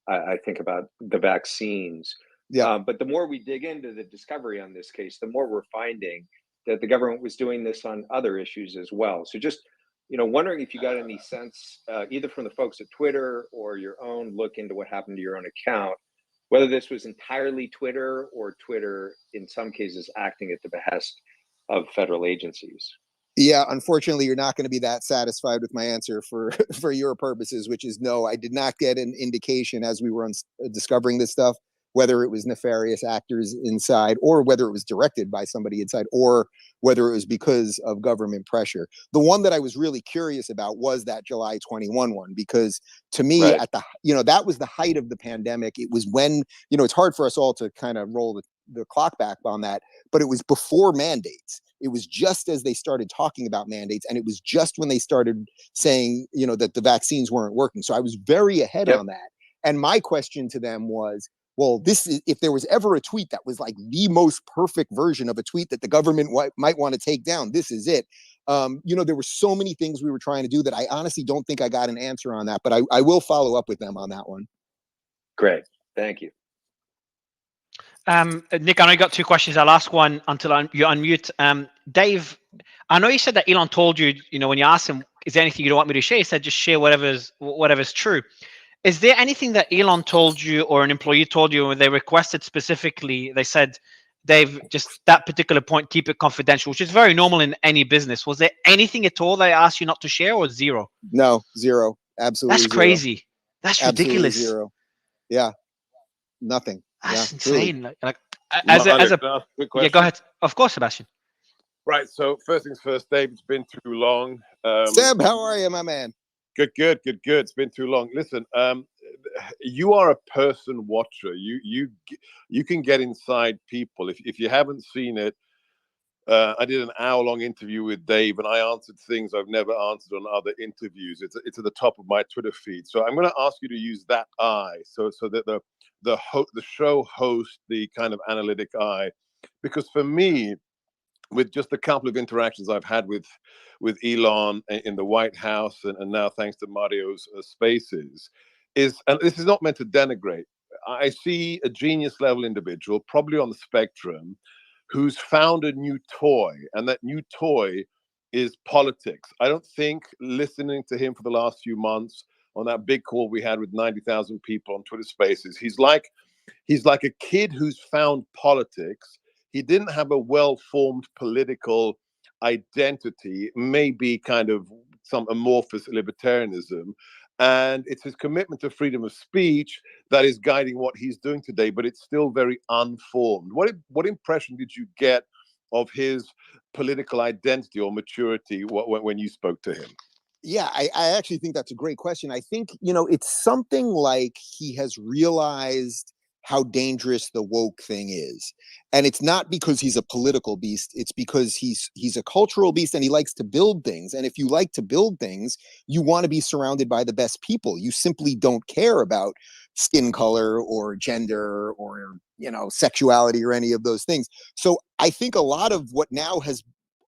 I think, about the vaccines. Yeah. But the more we dig into the discovery on this case, the more we're finding that the government was doing this on other issues as well. So just, wondering if you got any sense, either from the folks at Twitter or your own look into what happened to your own account, whether this was entirely Twitter or Twitter, in some cases, acting at the behest of federal agencies. Yeah, unfortunately, you're not going to be that satisfied with my answer for your purposes, which is no. I did not get an indication as we were discovering this stuff, whether it was nefarious actors inside, or whether it was directed by somebody inside, or whether it was because of government pressure. The one that I was really curious about was that July 21 one, because to me, Right. at the that was the height of the pandemic. It was when it's hard for us all to kind of roll the clock back on that, but it was before mandates. It was just as they started talking about mandates, and it was just when they started saying, that the vaccines weren't working. So I was very ahead on that. And my question to them was, well, this is, if there was ever a tweet that was like the most perfect version of a tweet that the government might want to take down, this is it. There were so many things we were trying to do that I honestly don't think I got an answer on that, but I will follow up with them on that one. Great. Thank you. Nick, I know you got two questions. I'll ask one until you unmute. Dave, I know you said that Elon told you, when you asked him, is there anything you don't want me to share? He said, just share whatever's true. Is there anything that Elon told you or an employee told you when they requested specifically, they said, Dave, just that particular point, keep it confidential, which is very normal in any business. Was there anything at all they asked you not to share, or zero? No, zero. Absolutely. That's crazy. That's ridiculous. Absolutely zero. Yeah. Nothing. That's insane. Like, Alex, quick question. Yeah, go ahead. Of course, Sebastian. Right. So first things first, Dave, it's been too long. Seb, how are you, my man? Good. It's been too long. Listen, you are a person watcher. You can get inside people. If you haven't seen it, I did an hour-long interview with Dave, and I answered things I've never answered on other interviews. It's at the top of my Twitter feed. So I'm going to ask you to use that eye, so that the show host, the kind of analytic eye, because for me, with just a couple of interactions I've had with Elon in the White House, and now thanks to Mario's Spaces, and this is not meant to denigrate. I see a genius level individual, probably on the spectrum, who's found a new toy, and that new toy is politics. I don't think listening to him for the last few months on that big call we had with 90,000 people on Twitter Spaces, he's like a kid who's found politics. He didn't have a well-formed political identity, maybe kind of some amorphous libertarianism. And it's his commitment to freedom of speech that is guiding what he's doing today, but it's still very unformed. What impression did you get of his political identity or maturity when you spoke to him? Yeah, I actually think that's a great question. I think, it's something like he has realized how dangerous the woke thing is. And it's not because he's a political beast. It's because he's a cultural beast, and he likes to build things. And if you like to build things, you want to be surrounded by the best people. You simply don't care about skin color or gender or, sexuality or any of those things. So I think a lot of what now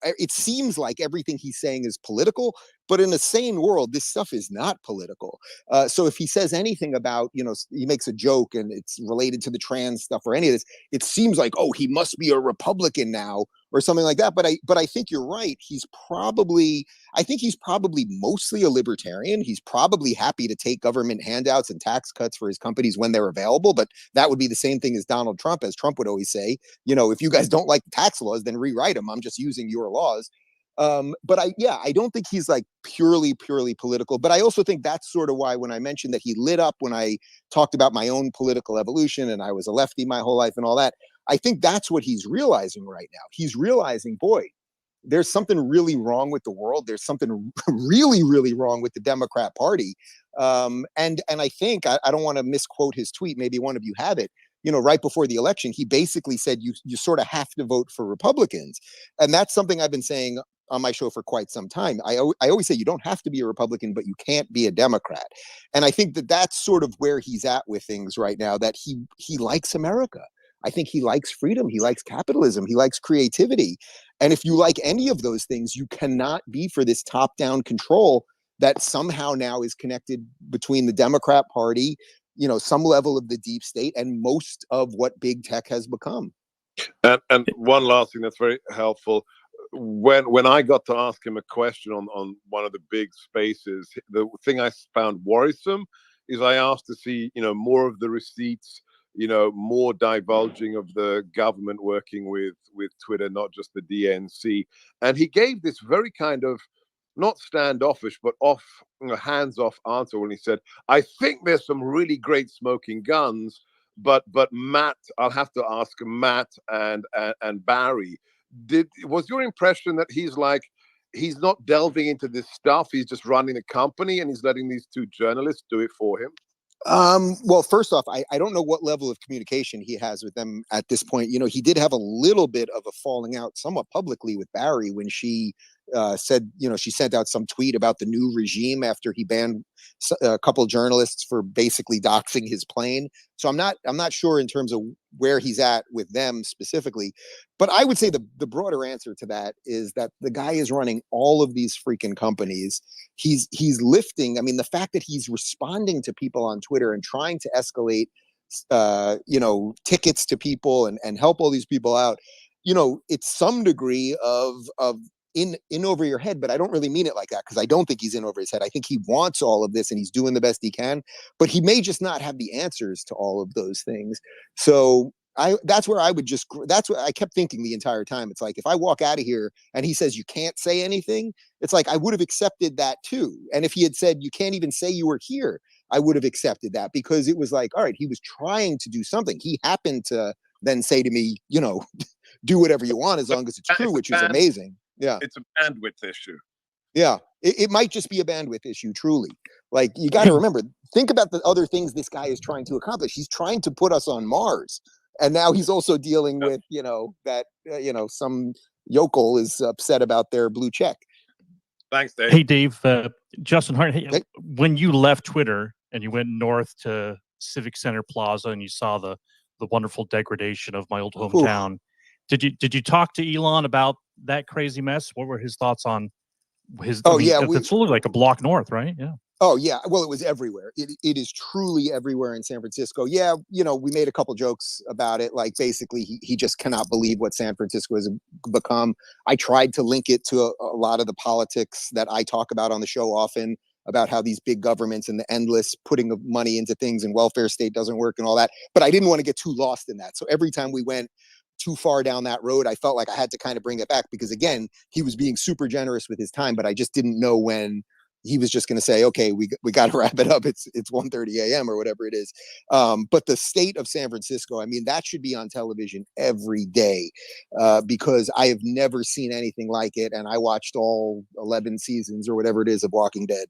it seems like everything he's saying is political, but in a sane world, this stuff is not political. So if he says anything about, he makes a joke and it's related to the trans stuff or any of this, it seems like, oh, he must be a Republican now or something like that. But I think you're right. I think he's probably mostly a libertarian. He's probably happy to take government handouts and tax cuts for his companies when they're available. But that would be the same thing as Donald Trump, as Trump would always say, if you guys don't like tax laws, then rewrite them. I'm just using your laws. But I don't think he's like purely political, but I also think that's sort of why when I mentioned that he lit up when I talked about my own political evolution and I was a lefty my whole life and all that, I think that's what he's realizing right now. He's realizing, boy, there's something really wrong with the world. There's something really, really wrong with the Democrat Party. And I think, I don't want to misquote his tweet. Maybe one of you have it. Right before the election, he basically said, you sort of have to vote for Republicans. And that's something I've been saying on my show for quite some time. I always say you don't have to be a Republican, but you can't be a Democrat. And I think that that's sort of where he's at with things right now, that he likes America. I think he likes freedom. He likes capitalism. He likes creativity. And if you like any of those things, you cannot be for this top-down control that somehow now is connected between the Democrat Party, you know, some level of the deep state, and most of what big tech has become. And one last thing that's very helpful. When I got to ask him a question on one of the big spaces, the thing I found worrisome is I asked to see, you know, more of the receipts, you know, more divulging of the government working with Twitter, not just the DNC. And he gave this very kind of not standoffish, but off, you know, hands-off answer when he said, "I think there's some really great smoking guns, but Matt, I'll have to ask Matt and Barry." Was your impression that he's not delving into this stuff, he's just running a company and he's letting these two journalists do it for him? Well, first off, I don't know what level of communication he has with them at this point. You know, he did have a little bit of a falling out somewhat publicly with Barry when she said, you know, she sent out some tweet about the new regime after he banned a couple of journalists for basically doxing his plane. So I'm not sure in terms of where he's at with them specifically, but I would say the broader answer to that is that the guy is running all of these freaking companies. He's lifting. I mean, the fact that he's responding to people on Twitter and trying to escalate, you know, tickets to people and help all these people out. You know, it's some degree of in over your head, but I don't really mean it like that, because I don't think he's in over his head. I think he wants all of this and he's doing the best he can, but he may just not have the answers to all of those things. So that's what I kept thinking the entire time. It's like, if I walk out of here and he says you can't say anything, it's like I would have accepted that too. And if he had said you can't even say you were here, I would have accepted that, because it was like, all right, he was trying to do something. He happened to then say to me, you know, do whatever you want as long as it's true, which is amazing. Yeah. It's a bandwidth issue. Yeah. It might just be a bandwidth issue, truly. Like, you got to remember, think about the other things this guy is trying to accomplish. He's trying to put us on Mars. And now he's also dealing with, you know, that, you know, some yokel is upset about their blue check. Thanks, Dave. Hey, Dave, Justin Hart, hey, when you left Twitter and you went north to Civic Center Plaza and you saw the wonderful degradation of my old hometown, did you talk to Elon about that crazy mess? What were his thoughts on his? It's literally like a block north, right? Yeah. Oh yeah, well, it was everywhere. It is truly everywhere in San Francisco. Yeah, you know, we made a couple jokes about it. Like, basically, he just cannot believe what San Francisco has become. I tried to link it to a lot of the politics that I talk about on the show often, about how these big governments and the endless putting of money into things and welfare state doesn't work and all that. But I didn't want to get too lost in that. So every time we went too far down that road, I felt like I had to kind of bring it back, because again, he was being super generous with his time, but I just didn't know when he was just going to say, okay, we got to wrap it up. It's 1:30 a.m. or whatever it is. But the state of San Francisco, I mean, that should be on television every day, because I have never seen anything like it. And I watched all 11 seasons or whatever it is of Walking Dead.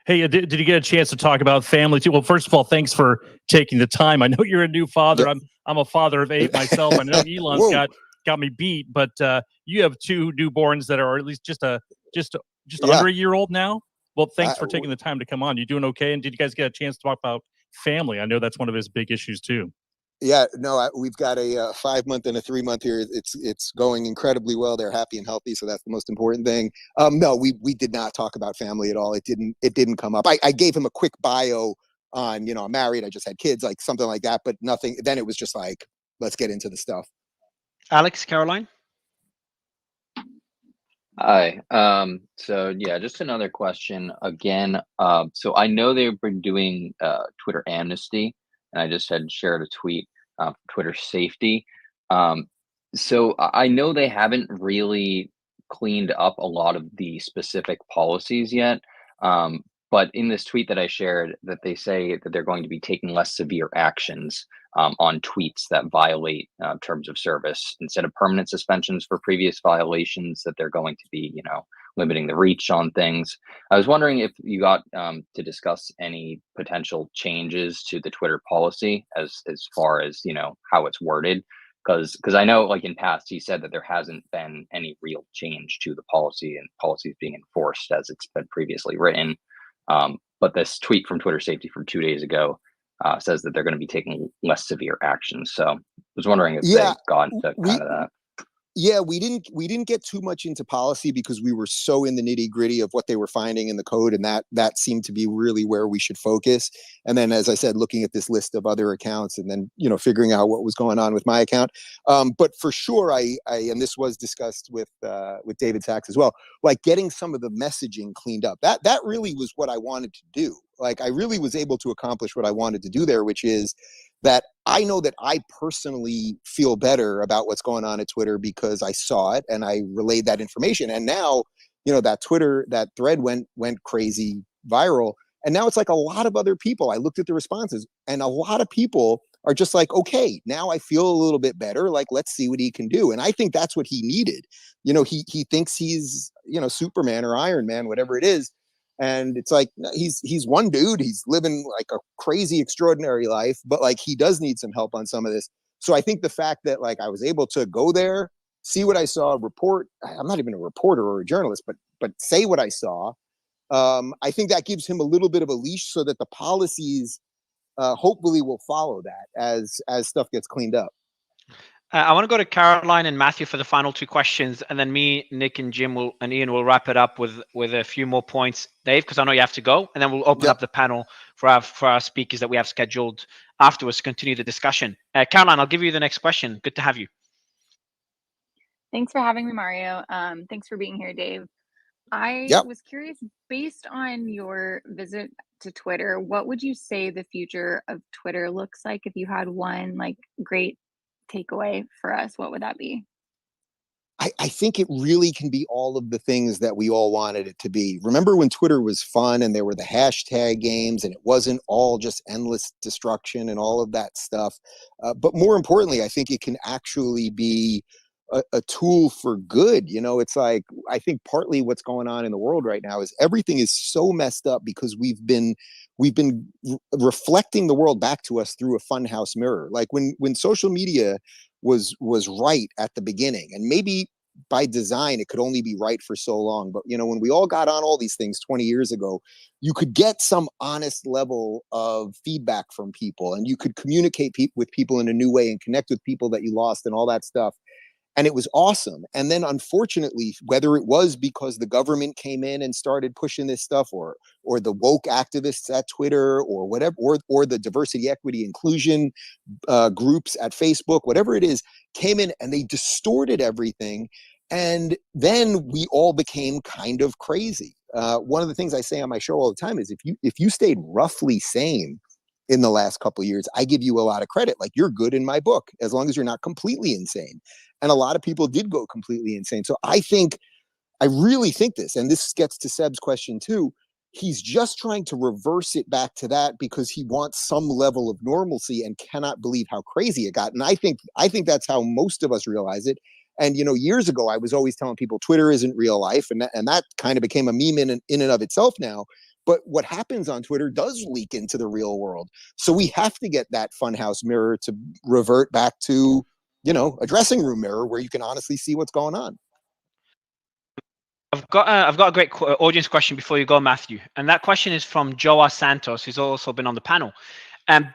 Hey, did you get a chance to talk about family too? Well, first of all, thanks for taking the time. I know you're a new father. I'm a father of 8 myself. I know Elon's got me beat, but you have 2 newborns that are at least just under a year old now. Well, thanks for taking the time to come on. You doing okay? And did you guys get a chance to talk about family? I know that's one of his big issues too. Yeah, no, we've got a 5-month and a 3-month here. It's going incredibly well. They're happy and healthy, so that's the most important thing. No, we did not talk about family at all. It didn't come up. I gave him a quick bio on, you know, I'm married, I just had kids, like something like that, but nothing. Then it was just like, let's get into the stuff. Alex, Caroline. Hi. So yeah, just another question again. So I know they've been doing Twitter amnesty, and I just had shared a tweet for Twitter safety. So I know they haven't really cleaned up a lot of the specific policies yet. But in this tweet that I shared, that they say that they're going to be taking less severe actions on tweets that violate terms of service. Instead of permanent suspensions for previous violations, that they're going to be, you know, limiting the reach on things. I was wondering if you got to discuss any potential changes to the Twitter policy as far as, you know, how it's worded. Because I know, like in past, he said that there hasn't been any real change to the policy and policies being enforced as it's been previously written. But this tweet from Twitter Safety from 2 days ago says that they're going to be taking less severe actions. So I was wondering if Yeah, they got into kind of that. Yeah, we didn't get too much into policy because we were so in the nitty-gritty of what they were finding in the code, and that seemed to be really where we should focus. And then, as I said, looking at this list of other accounts, and then figuring out what was going on with my account. But for sure, I and this was discussed with David Sachs as well, like getting some of the messaging cleaned up. That really was what I wanted to do. Like I really was able to accomplish what I wanted to do there, which is that I know that I personally feel better about what's going on at Twitter because I saw it and I relayed that information. And now, that thread went crazy viral. And now it's like a lot of other people. I looked at the responses and a lot of people are just like, okay, now I feel a little bit better. Like, let's see what he can do. And I think that's what he needed. He thinks he's, Superman or Iron Man, whatever it is. And it's like, he's one dude. He's living like a crazy, extraordinary life, but like he does need some help on some of this. So I think the fact that like I was able to go there, see what I saw, report. I'm not even a reporter or a journalist, but say what I saw. I think that gives him a little bit of a leash so that the policies hopefully will follow that as stuff gets cleaned up. I want to go to Caroline and Matthew for the final two questions, and then me, Nick, and Jim and Ian will wrap it up with a few more points. Dave, because I know you have to go, and then we'll open up the panel for our speakers that we have scheduled afterwards to continue the discussion. Caroline, I'll give you the next question. Good to have you. Thanks for having me, Mario. Thanks for being here, Dave. I was curious, based on your visit to Twitter, what would you say the future of Twitter looks like? If you had one like great takeaway for us, what would that be? I think it really can be all of the things that we all wanted it to be. Remember when Twitter was fun and there were the hashtag games and it wasn't all just endless destruction and all of that stuff. But more importantly, I think it can actually be a tool for good. It's like, I think partly what's going on in the world right now is everything is so messed up because we've been reflecting the world back to us through a funhouse mirror. Like when social media was right at the beginning, and maybe by design it could only be right for so long, but when we all got on all these things 20 years ago, you could get some honest level of feedback from people, and you could communicate with people in a new way and connect with people that you lost and all that stuff. And it was awesome. And then unfortunately, whether it was because the government came in and started pushing this stuff, or the woke activists at Twitter, or whatever, or the diversity, equity, inclusion groups at Facebook, whatever it is, came in and they distorted everything. And then we all became kind of crazy. One of the things I say on my show all the time is if you stayed roughly sane in the last couple of years, I give you a lot of credit. Like, you're good in my book, as long as you're not completely insane. And a lot of people did go completely insane. So I really think this, and this gets to Seb's question too, he's just trying to reverse it back to that because he wants some level of normalcy and cannot believe how crazy it got. And I think that's how most of us realize it. And, years ago, I was always telling people Twitter isn't real life. And that kind of became a meme in and of itself now. But what happens on Twitter does leak into the real world. So we have to get that funhouse mirror to revert back to, a dressing room mirror where you can honestly see what's going on. I've got a great audience question before you go, Matthew. And that question is from Joa Santos, who's also been on the panel.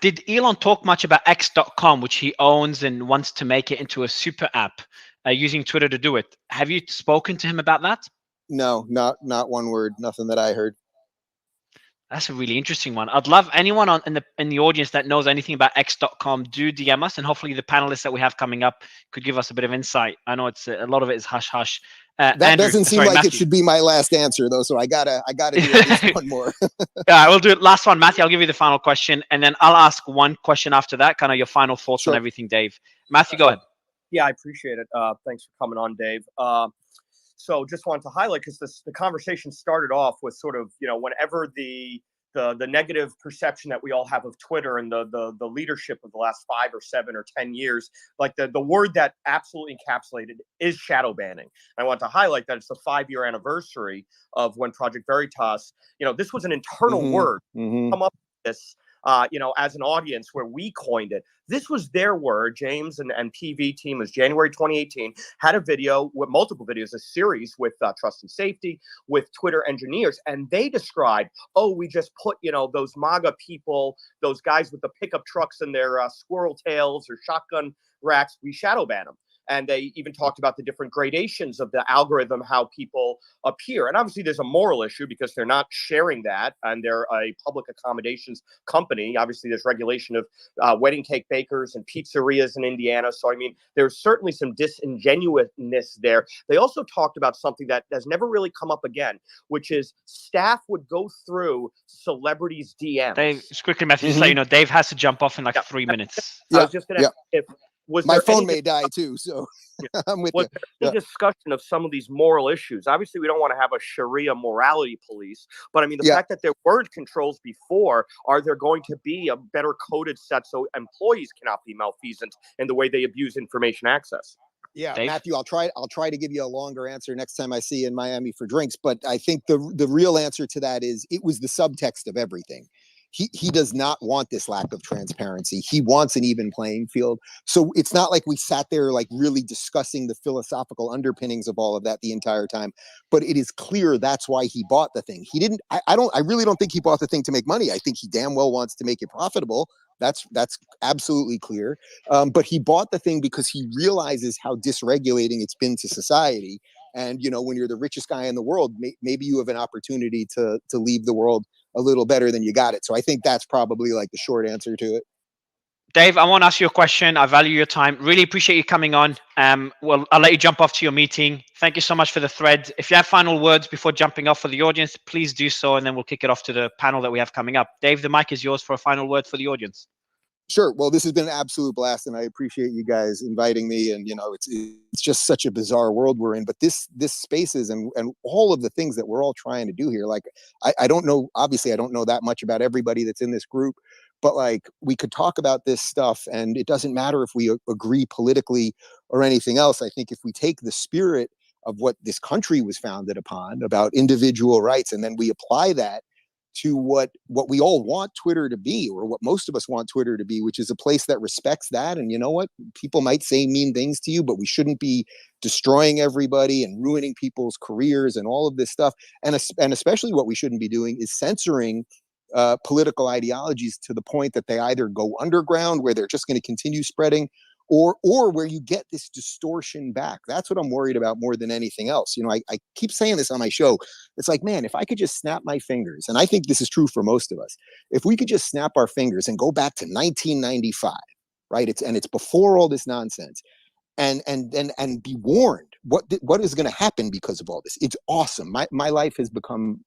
Did Elon talk much about X.com, which he owns and wants to make it into a super app using Twitter to do it? Have you spoken to him about that? No, not one word, nothing that I heard. That's a really interesting one. I'd love anyone in the audience that knows anything about X.com, do DM us, and hopefully the panelists that we have coming up could give us a bit of insight. I know it's a lot of it is hush hush. That Andrew, doesn't seem like Matthew. It should be my last answer though, so I gotta do at least one more. Yeah, we'll do it. Last one, Matthew. I'll give you the final question, and then I'll ask one question after that. Kind of your final thoughts on everything, Dave. Matthew, go ahead. Yeah, I appreciate it. Thanks for coming on, Dave. So just wanted to highlight, because the conversation started off with sort of, whenever the negative perception that we all have of Twitter and the leadership of the last 5 or 7 or 10 years, like the word that absolutely encapsulated is shadow banning. I want to highlight that it's the 5-year anniversary of when Project Veritas, this was an internal word. Come up with this. as an audience where we coined it. This was their word. James and PV team was January 2018, had a video with multiple videos, a series with Trust and Safety, with Twitter engineers. And they described, we just put, those MAGA people, those guys with the pickup trucks and their squirrel tails or shotgun racks, we shadow ban them. And they even talked about the different gradations of the algorithm, how people appear. And obviously there's a moral issue because they're not sharing that, and they're a public accommodations company. Obviously there's regulation of wedding cake bakers and pizzerias in Indiana. So, I mean, there's certainly some disingenuousness there. They also talked about something that has never really come up again, which is staff would go through celebrities' DMs. Dave, just quickly, Matthew, just let you know, Dave has to jump off in like 3 minutes. I was just going to if my phone may die too, so I'm with you. The discussion of some of these moral issues. Obviously, we don't want to have a Sharia morality police, but I mean, the fact that there weren't controls before, are there going to be a better coded set so employees cannot be malfeasant in the way they abuse information access? Yeah, Dave? Matthew, I'll try to give you a longer answer next time I see you in Miami for drinks. But I think the real answer to that is it was the subtext of everything. He does not want this lack of transparency. He wants an even playing field. So it's not like we sat there like really discussing the philosophical underpinnings of all of that the entire time. But it is clear that's why he bought the thing. He didn't. I really don't think he bought the thing to make money. I think he damn well wants to make it profitable. That's absolutely clear. But he bought the thing because he realizes how dysregulating it's been to society. And, when you're the richest guy in the world, maybe you have an opportunity to leave the world a little better than you got it. So I think that's probably like the short answer to it. Dave, I want to ask you a question. I value your time. Really appreciate you coming on. Well, I'll let you jump off to your meeting. Thank you so much for the thread. If you have final words before jumping off for the audience, please do so, and then we'll kick it off to the panel that we have coming up. Dave, the mic is yours for a final word for the audience. Sure. Well, this has been an absolute blast, and I appreciate you guys inviting me. And it's just such a bizarre world we're in. But this spaces and all of the things that we're all trying to do here. Like, I don't know. Obviously, I don't know that much about everybody that's in this group, but like we could talk about this stuff, and it doesn't matter if we agree politically or anything else. I think if we take the spirit of what this country was founded upon, about individual rights, and then we apply that to what we all want Twitter to be, or what most of us want Twitter to be, which is a place that respects that. And you know what? People might say mean things to you, but we shouldn't be destroying everybody and ruining people's careers and all of this stuff. And especially what we shouldn't be doing is censoring political ideologies to the point that they either go underground, where they're just going to continue spreading, or where you get this distortion back. That's what I'm worried about more than anything else. I keep saying this on my show. It's like, man, if I could just snap my fingers, and I think this is true for most of us, if we could just snap our fingers and go back to 1995, right? It's before all this nonsense, and be warned what is going to happen because of all this. It's awesome. My life has become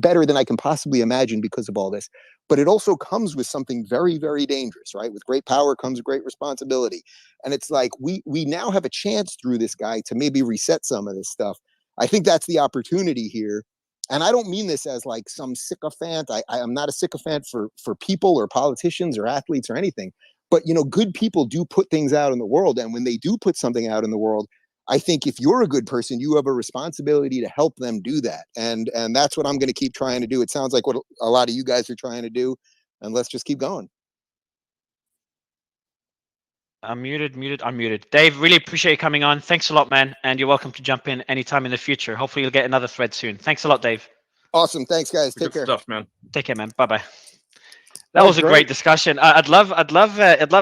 better than I can possibly imagine because of all this. But it also comes with something very, very dangerous, right? With great power comes great responsibility. And it's like we now have a chance through this guy to maybe reset some of this stuff. I think that's the opportunity here. And I don't mean this as like some sycophant. I'm not a sycophant for people or politicians or athletes or anything. But, good people do put things out in the world. And when they do put something out in the world, I think if you're a good person, you have a responsibility to help them do that. And that's what I'm going to keep trying to do. It sounds like what a lot of you guys are trying to do. And let's just keep going. I'm muted. Dave, really appreciate you coming on. Thanks a lot, man. And you're welcome to jump in anytime in the future. Hopefully you'll get another thread soon. Thanks a lot, Dave. Awesome. Thanks, guys. Take care. Stuff, man. Take care, man. Bye-bye. That was a great discussion. I'd love,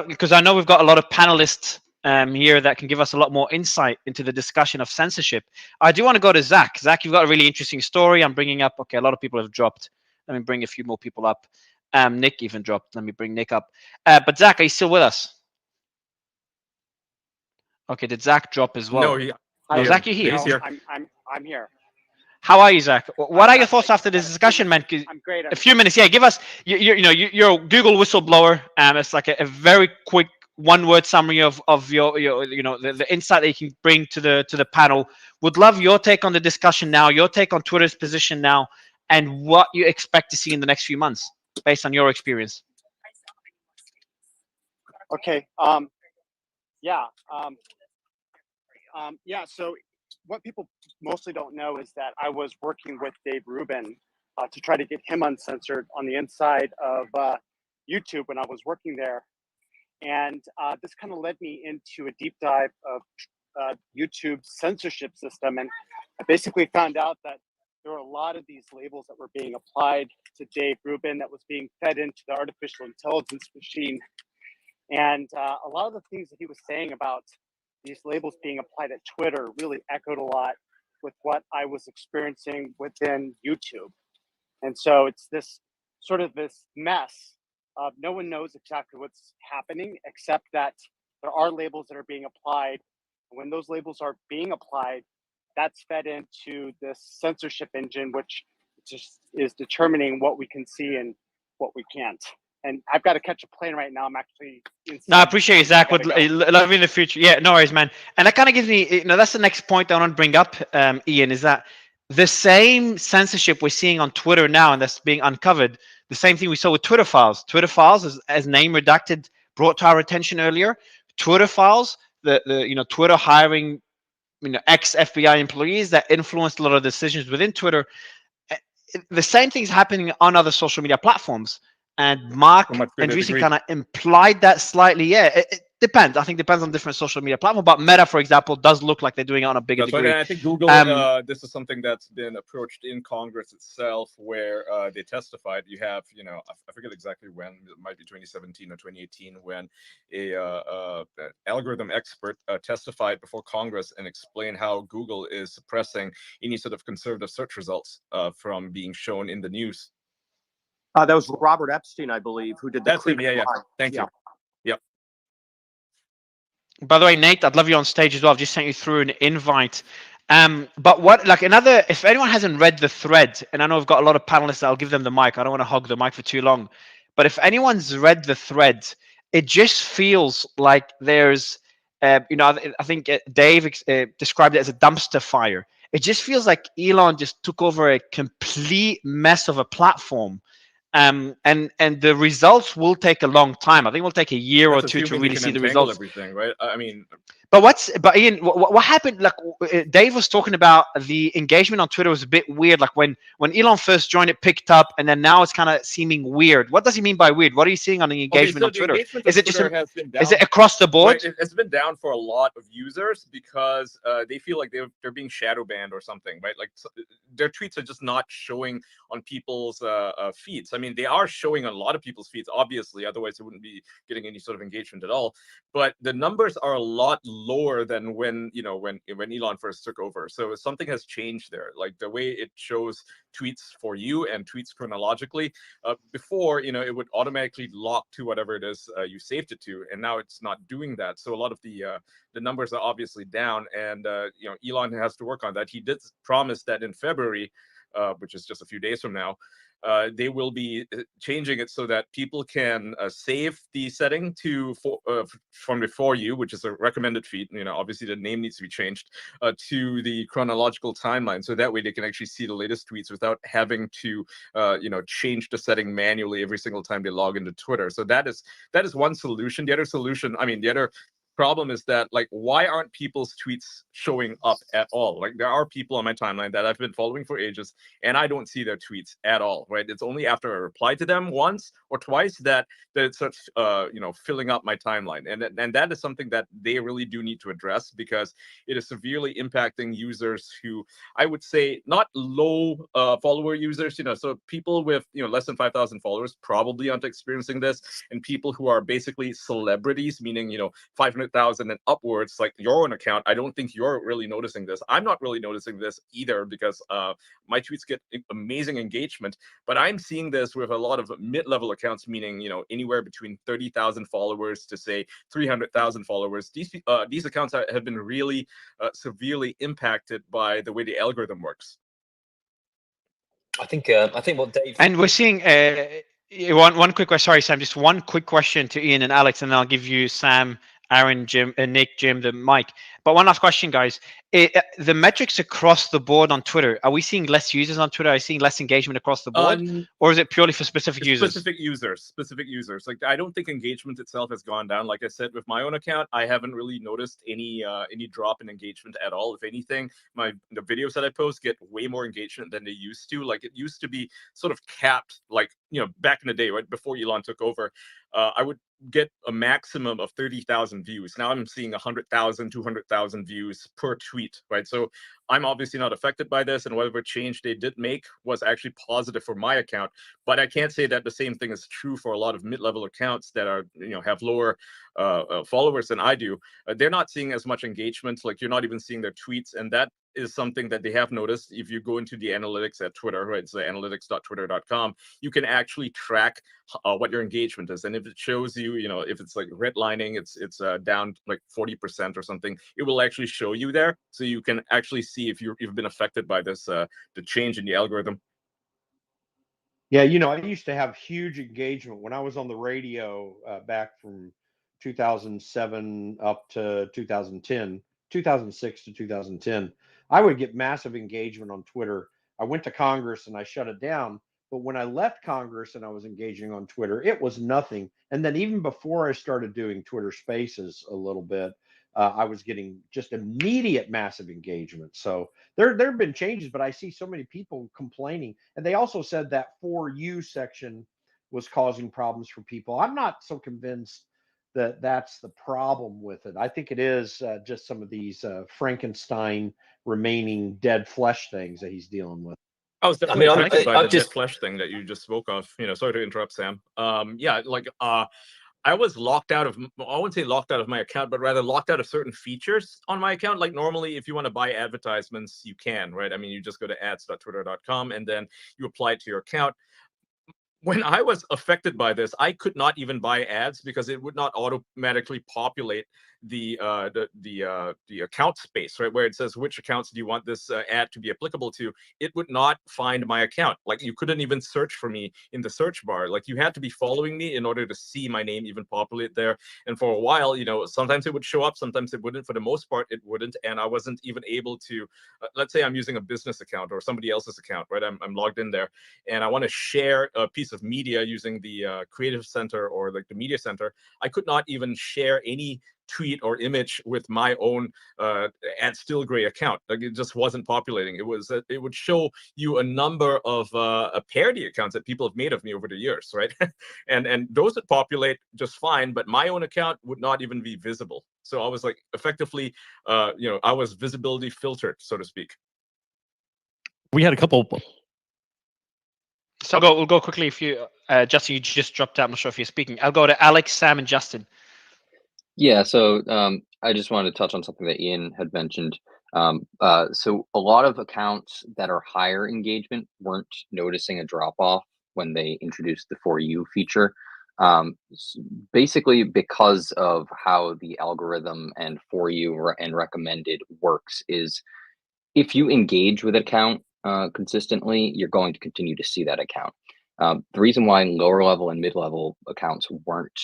because I know we've got a lot of panelists here that can give us a lot more insight into the discussion of censorship. I do want to go to Zach. Zach, you've got a really interesting story. I'm bringing up, okay, a lot of people have dropped. Let me bring a few more people up. Nick even dropped. Let me bring Nick up. But Zach, are you still with us? Okay, did Zach drop as well? No, Zach, you're here. He's here. I'm here. How are you, Zach? What are your thoughts after this discussion, man? I'm great. A few minutes. Yeah, give us. You're a Google whistleblower. It's like a very quick one-word summary of your the insight that you can bring to the panel. Would love your take on the discussion now, your take on Twitter's position now, and what you expect to see in the next few months based on your experience. Okay. So what people mostly don't know is that I was working with Dave Rubin to try to get him uncensored on the inside of YouTube when I was working there. And this kind of led me into a deep dive of YouTube's censorship system. And I basically found out that there were a lot of these labels that were being applied to Dave Rubin that was being fed into the artificial intelligence machine. And a lot of the things that he was saying about these labels being applied at Twitter really echoed a lot with what I was experiencing within YouTube. And so it's this sort of this mess of no one knows exactly what's happening, except that there are labels that are being applied. And when those labels are being applied, that's fed into this censorship engine, which just is determining what we can see and what we can't. And I've got to catch a plane right now. I'm actually No, I appreciate you, Zach. Would love you in the future. Yeah, no worries, man. And that kind of gives me, that's the next point I want to bring up, Ian, is that the same censorship we're seeing on Twitter now, and that's being uncovered, the same thing we saw with Twitter files. Twitter files, as name redacted, brought to our attention earlier. Twitter files, the Twitter hiring, ex FBI employees that influenced a lot of decisions within Twitter. The same thing's happening on other social media platforms. And Mark Andreessen kind of implied that slightly. Yeah, it depends. I think it depends on different social media platforms. But Meta, for example, does look like they're doing it on a bigger degree. Right. I think Google, this is something that's been approached in Congress itself, where they testified. You have, I forget exactly when, it might be 2017 or 2018, when a algorithm expert testified before Congress and explained how Google is suppressing any sort of conservative search results from being shown in the news. That was Robert Epstein, I believe, who did that. Yeah. Thank you. Yep. By the way, Nate, I'd love you on stage as well. I've just sent you through an invite. But if anyone hasn't read the thread, and I know I've got a lot of panelists, I'll give them the mic. I don't want to hog the mic for too long. But if anyone's read the thread, it just feels like there's, I think Dave described it as a dumpster fire. It just feels like Elon just took over a complete mess of a platform. And the results will take a long time. I think it will take a year or two to really see the results. Everything, right? I mean, but Ian, what happened? Like Dave was talking about, the engagement on Twitter was a bit weird. Like when Elon first joined, it picked up, and then now it's kind of seeming weird. What does he mean by weird? What are you seeing on the engagement on Twitter? Is it just is it across the board? Right? It's been down for a lot of users because they feel like they're being shadow banned or something, right? Like their tweets are just not showing on people's feeds. I mean, they are showing on a lot of people's feeds, obviously, otherwise they wouldn't be getting any sort of engagement at all. But the numbers are a lot lower than when Elon first took over. So something has changed there. Like the way it shows tweets for you and tweets chronologically. Before, it would automatically lock to whatever it is you saved it to, and now it's not doing that. So a lot of the numbers are obviously down, and Elon has to work on that. He did promise that in February, which is just a few days from now, they will be changing it so that people can save the setting from the For You, which is a recommended feed. Obviously the name needs to be changed to the chronological timeline, so that way they can actually see the latest tweets without having to change the setting manually every single time they log into Twitter. So that is one solution. The other solution, the other problem is that, like, why aren't people's tweets showing up at all? Like, there are people on my timeline that I've been following for ages, and I don't see their tweets at all, right? It's only after I reply to them once or twice that it starts filling up my timeline, and that is something that they really do need to address, because it is severely impacting users who, I would say, not low follower users, so people with less than 5,000 followers probably aren't experiencing this, and people who are basically celebrities, meaning 500,000 and upwards, like your own account. I don't think you're really noticing this. I'm not really noticing this either, because my tweets get amazing engagement, but I'm seeing this with a lot of mid-level accounts, meaning anywhere between 30,000 followers to say 300,000 followers. These accounts have been really severely impacted by the way the algorithm works. I think what Dave, and we're seeing one quick question. Sorry, Sam, just one quick question to Ian and Alex, and then I'll give you Sam, Aaron, Jim, Nick, Jim, the mic. But one last question, guys. The metrics across the board on Twitter, are we seeing less users on Twitter? Are we seeing less engagement across the board? Or is it purely for specific users? Specific users. Like, I don't think engagement itself has gone down. Like I said, with my own account, I haven't really noticed any drop in engagement at all. If anything, the videos that I post get way more engagement than they used to. Like, it used to be sort of capped, like, you know, back in the day, right before Elon took over. I would get a maximum of 30,000 views. Now I'm seeing 100,000, 200,000 views per tweet, right? So I'm obviously not affected by this, and whatever change they did make was actually positive for my account. But I can't say that the same thing is true for a lot of mid-level accounts that are, you know, have lower followers than I do. They're not seeing as much engagement. Like, you're not even seeing their tweets, and that is something that they have noticed. If you go into the analytics at Twitter, right, it's analytics.twitter.com, you can actually track what your engagement is, and if it shows you, you know, if it's like redlining, it's down like 40% or something, it will actually show you there, so you can actually see if you've been affected by this the change in the algorithm. Yeah, you know, I used to have huge engagement when I was on the radio back from 2007 up to 2010, 2006 to 2010. I would get massive engagement on Twitter. I went to Congress and I shut it down. But when I left Congress and I was engaging on Twitter, it was nothing. And then even before I started doing Twitter Spaces a little bit, I was getting just immediate massive engagement. So there have been changes, but I see so many people complaining. And they also said that For You section was causing problems for people. I'm not so convinced that that's the problem with it. I think it is just some of these Frankenstein remaining dead flesh things that he's dealing with. I was definitely affected by the dead flesh thing that you just spoke of. You know, sorry to interrupt, Sam. Yeah, like I was locked out of, I wouldn't say locked out of my account, but rather locked out of certain features on my account. Like, normally, if you want to buy advertisements, you can, right? I mean, you just go to ads.twitter.com and then you apply it to your account. When I was affected by this, I could not even buy ads because it would not automatically populate the account space, right, where it says which accounts do you want this ad to be applicable to. It would not find my account. Like, you couldn't even search for me in the search bar. Like, you had to be following me in order to see my name even populate there. And for a while, you know, sometimes it would show up, sometimes it wouldn't. For the most part, it wouldn't. And I wasn't even able to, let's say I'm using a business account or somebody else's account, right? I'm logged in there and I want to share a piece of media using the Creative Center or like the Media Center. I could not even share any tweet or image with my own @StillGray account. Like, it just wasn't populating. It would show you a number of parody accounts that people have made of me over the years, right? and those would populate just fine, but my own account would not even be visible. So I was like, effectively, you know, I was visibility filtered, so to speak. We had a couple. So we'll go quickly. If you, Justin, you just dropped out. I'm not sure if you're speaking. I'll go to Alex, Sam, and Justin. Yeah, so I just wanted to touch on something that Ian had mentioned. So a lot of accounts that are higher engagement weren't noticing a drop off when they introduced the For You feature. Basically, because of how the algorithm and For You and recommended works, is if you engage with an account consistently, you're going to continue to see that account. The reason why lower level and mid level accounts weren't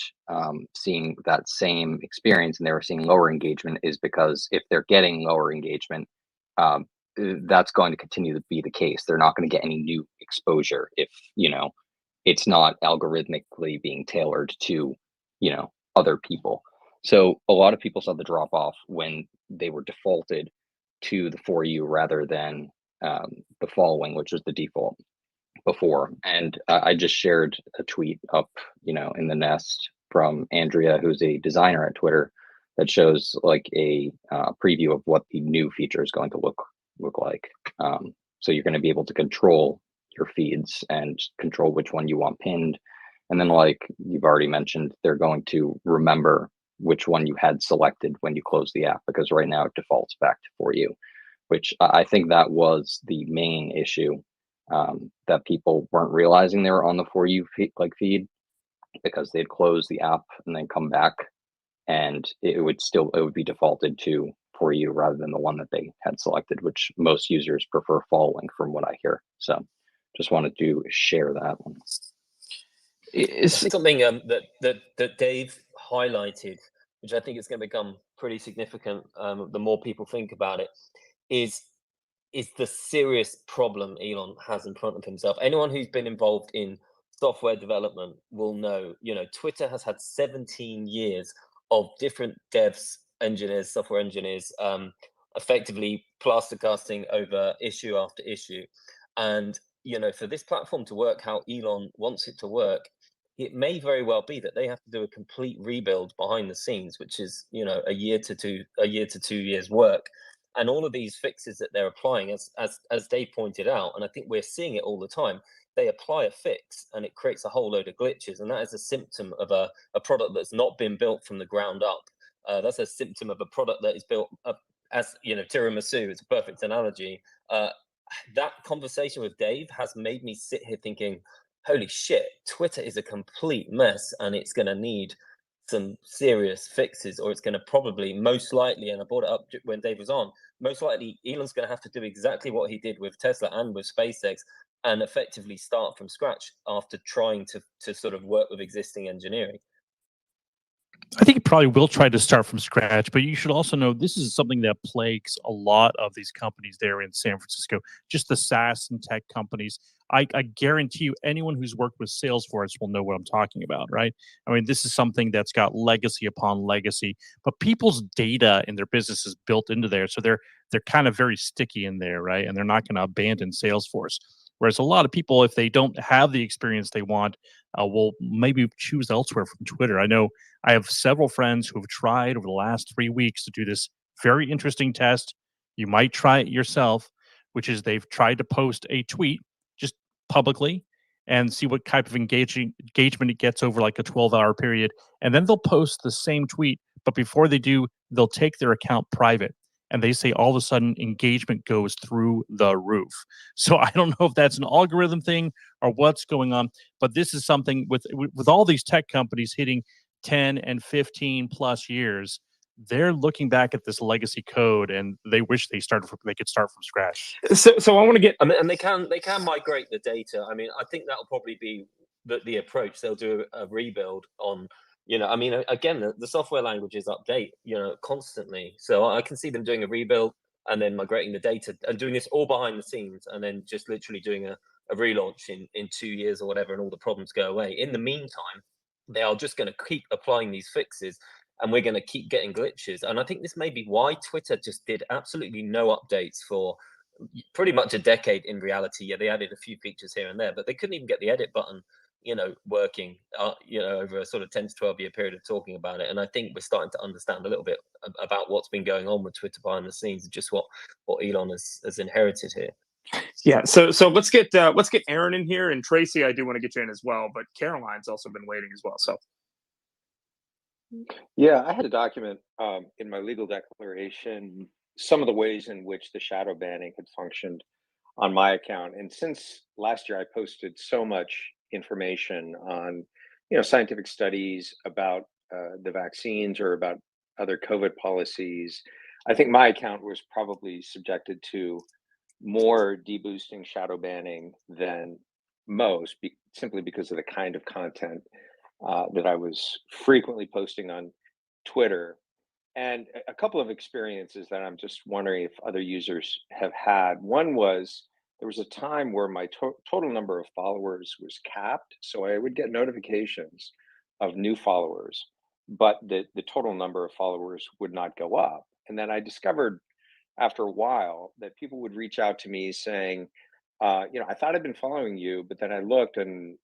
seeing that same experience and they were seeing lower engagement is because if they're getting lower engagement, that's going to continue to be the case. They're not going to get any new exposure if, you know, it's not algorithmically being tailored to, you know, other people. So a lot of people saw the drop off when they were defaulted to the For You rather than the following, which was the default before. And I just shared a tweet up, you know, in the nest from Andrea, who's a designer at Twitter, that shows like a preview of what the new feature is going to look like. So you're going to be able to control your feeds and control which one you want pinned. And then, like you've already mentioned, they're going to remember which one you had selected when you close the app, because right now it defaults back to For You, which I think that was the main issue, that people weren't realizing they were on the For You feed because they'd close the app and then come back, and it would be defaulted to For You rather than the one that they had selected, which most users prefer following from what I hear. So just wanted to share that one. It's something that Dave highlighted, which I think is going to become pretty significant, the more people think about it, is the serious problem Elon has in front of himself. Anyone who's been involved in software development will know, Twitter has had 17 years of different devs, engineers, software engineers, effectively plaster casting over issue after issue. And, for this platform to work how Elon wants it to work, it may very well be that they have to do a complete rebuild behind the scenes, which is, a year to 2 years work. And all of these fixes that they're applying, as Dave pointed out, and I think we're seeing it all the time, they apply a fix and it creates a whole load of glitches. And that is a symptom of a product that's not been built from the ground up. That's a symptom of a product that is built up as, tiramisu is a perfect analogy. That conversation with Dave has made me sit here thinking, holy shit, Twitter is a complete mess and it's going to need some serious fixes, or it's going to probably, most likely, and I brought it up when Dave was on, most likely Elon's going to have to do exactly what he did with Tesla and with SpaceX and effectively start from scratch after trying to sort of work with existing engineering. I think it probably will try to start from scratch, but you should also know this is something that plagues a lot of these companies there in San Francisco, just the SaaS and tech companies. I guarantee you anyone who's worked with Salesforce will know what I'm talking about, right? I mean, this is something that's got legacy upon legacy, but people's data in their business is built into there. So they're kind of very sticky in there, right? And they're not going to abandon Salesforce. Whereas a lot of people, if they don't have the experience they want, will maybe choose elsewhere from Twitter. I know I have several friends who have tried over the last 3 weeks to do this very interesting test. You might try it yourself, which is they've tried to post a tweet just publicly and see what type of engagement it gets over like a 12-hour period. And then they'll post the same tweet, but before they do, they'll take their account private. And they say all of a sudden engagement goes through the roof. So I don't know if that's an algorithm thing or what's going on, but this is something with all these tech companies hitting 10 and 15 plus years, they're looking back at this legacy code and they wish they could start from scratch. So I want to get, and they can migrate the data. I mean, I think that'll probably be the approach. They'll do a rebuild on, I mean, again, the software languages update, constantly. So I can see them doing a rebuild and then migrating the data and doing this all behind the scenes and then just literally doing a relaunch in 2 years or whatever, and all the problems go away. In the meantime, they are just going to keep applying these fixes and we're going to keep getting glitches. And I think this may be why Twitter just did absolutely no updates for pretty much a decade in reality. Yeah, they added a few features here and there, but they couldn't even get the edit button working, over a sort of 10 to 12 year period of talking about it. And I think we're starting to understand a little bit about what's been going on with Twitter behind the scenes, and just what Elon has inherited here. Yeah, so let's get Aaron in here, and Tracy, I do want to get you in as well, but Caroline's also been waiting as well. So yeah, I had to document in my legal declaration some of the ways in which the shadow banning had functioned on my account. And since last year, I posted so much information on, scientific studies about the vaccines or about other COVID policies. I think my account was probably subjected to more deboosting, shadow banning than most, simply because of the kind of content that I was frequently posting on Twitter. And a couple of experiences that I'm just wondering if other users have had. One was, there was a time where my total number of followers was capped. So I would get notifications of new followers, but the total number of followers would not go up. And then I discovered after a while that people would reach out to me saying, I thought I'd been following you, but then I looked and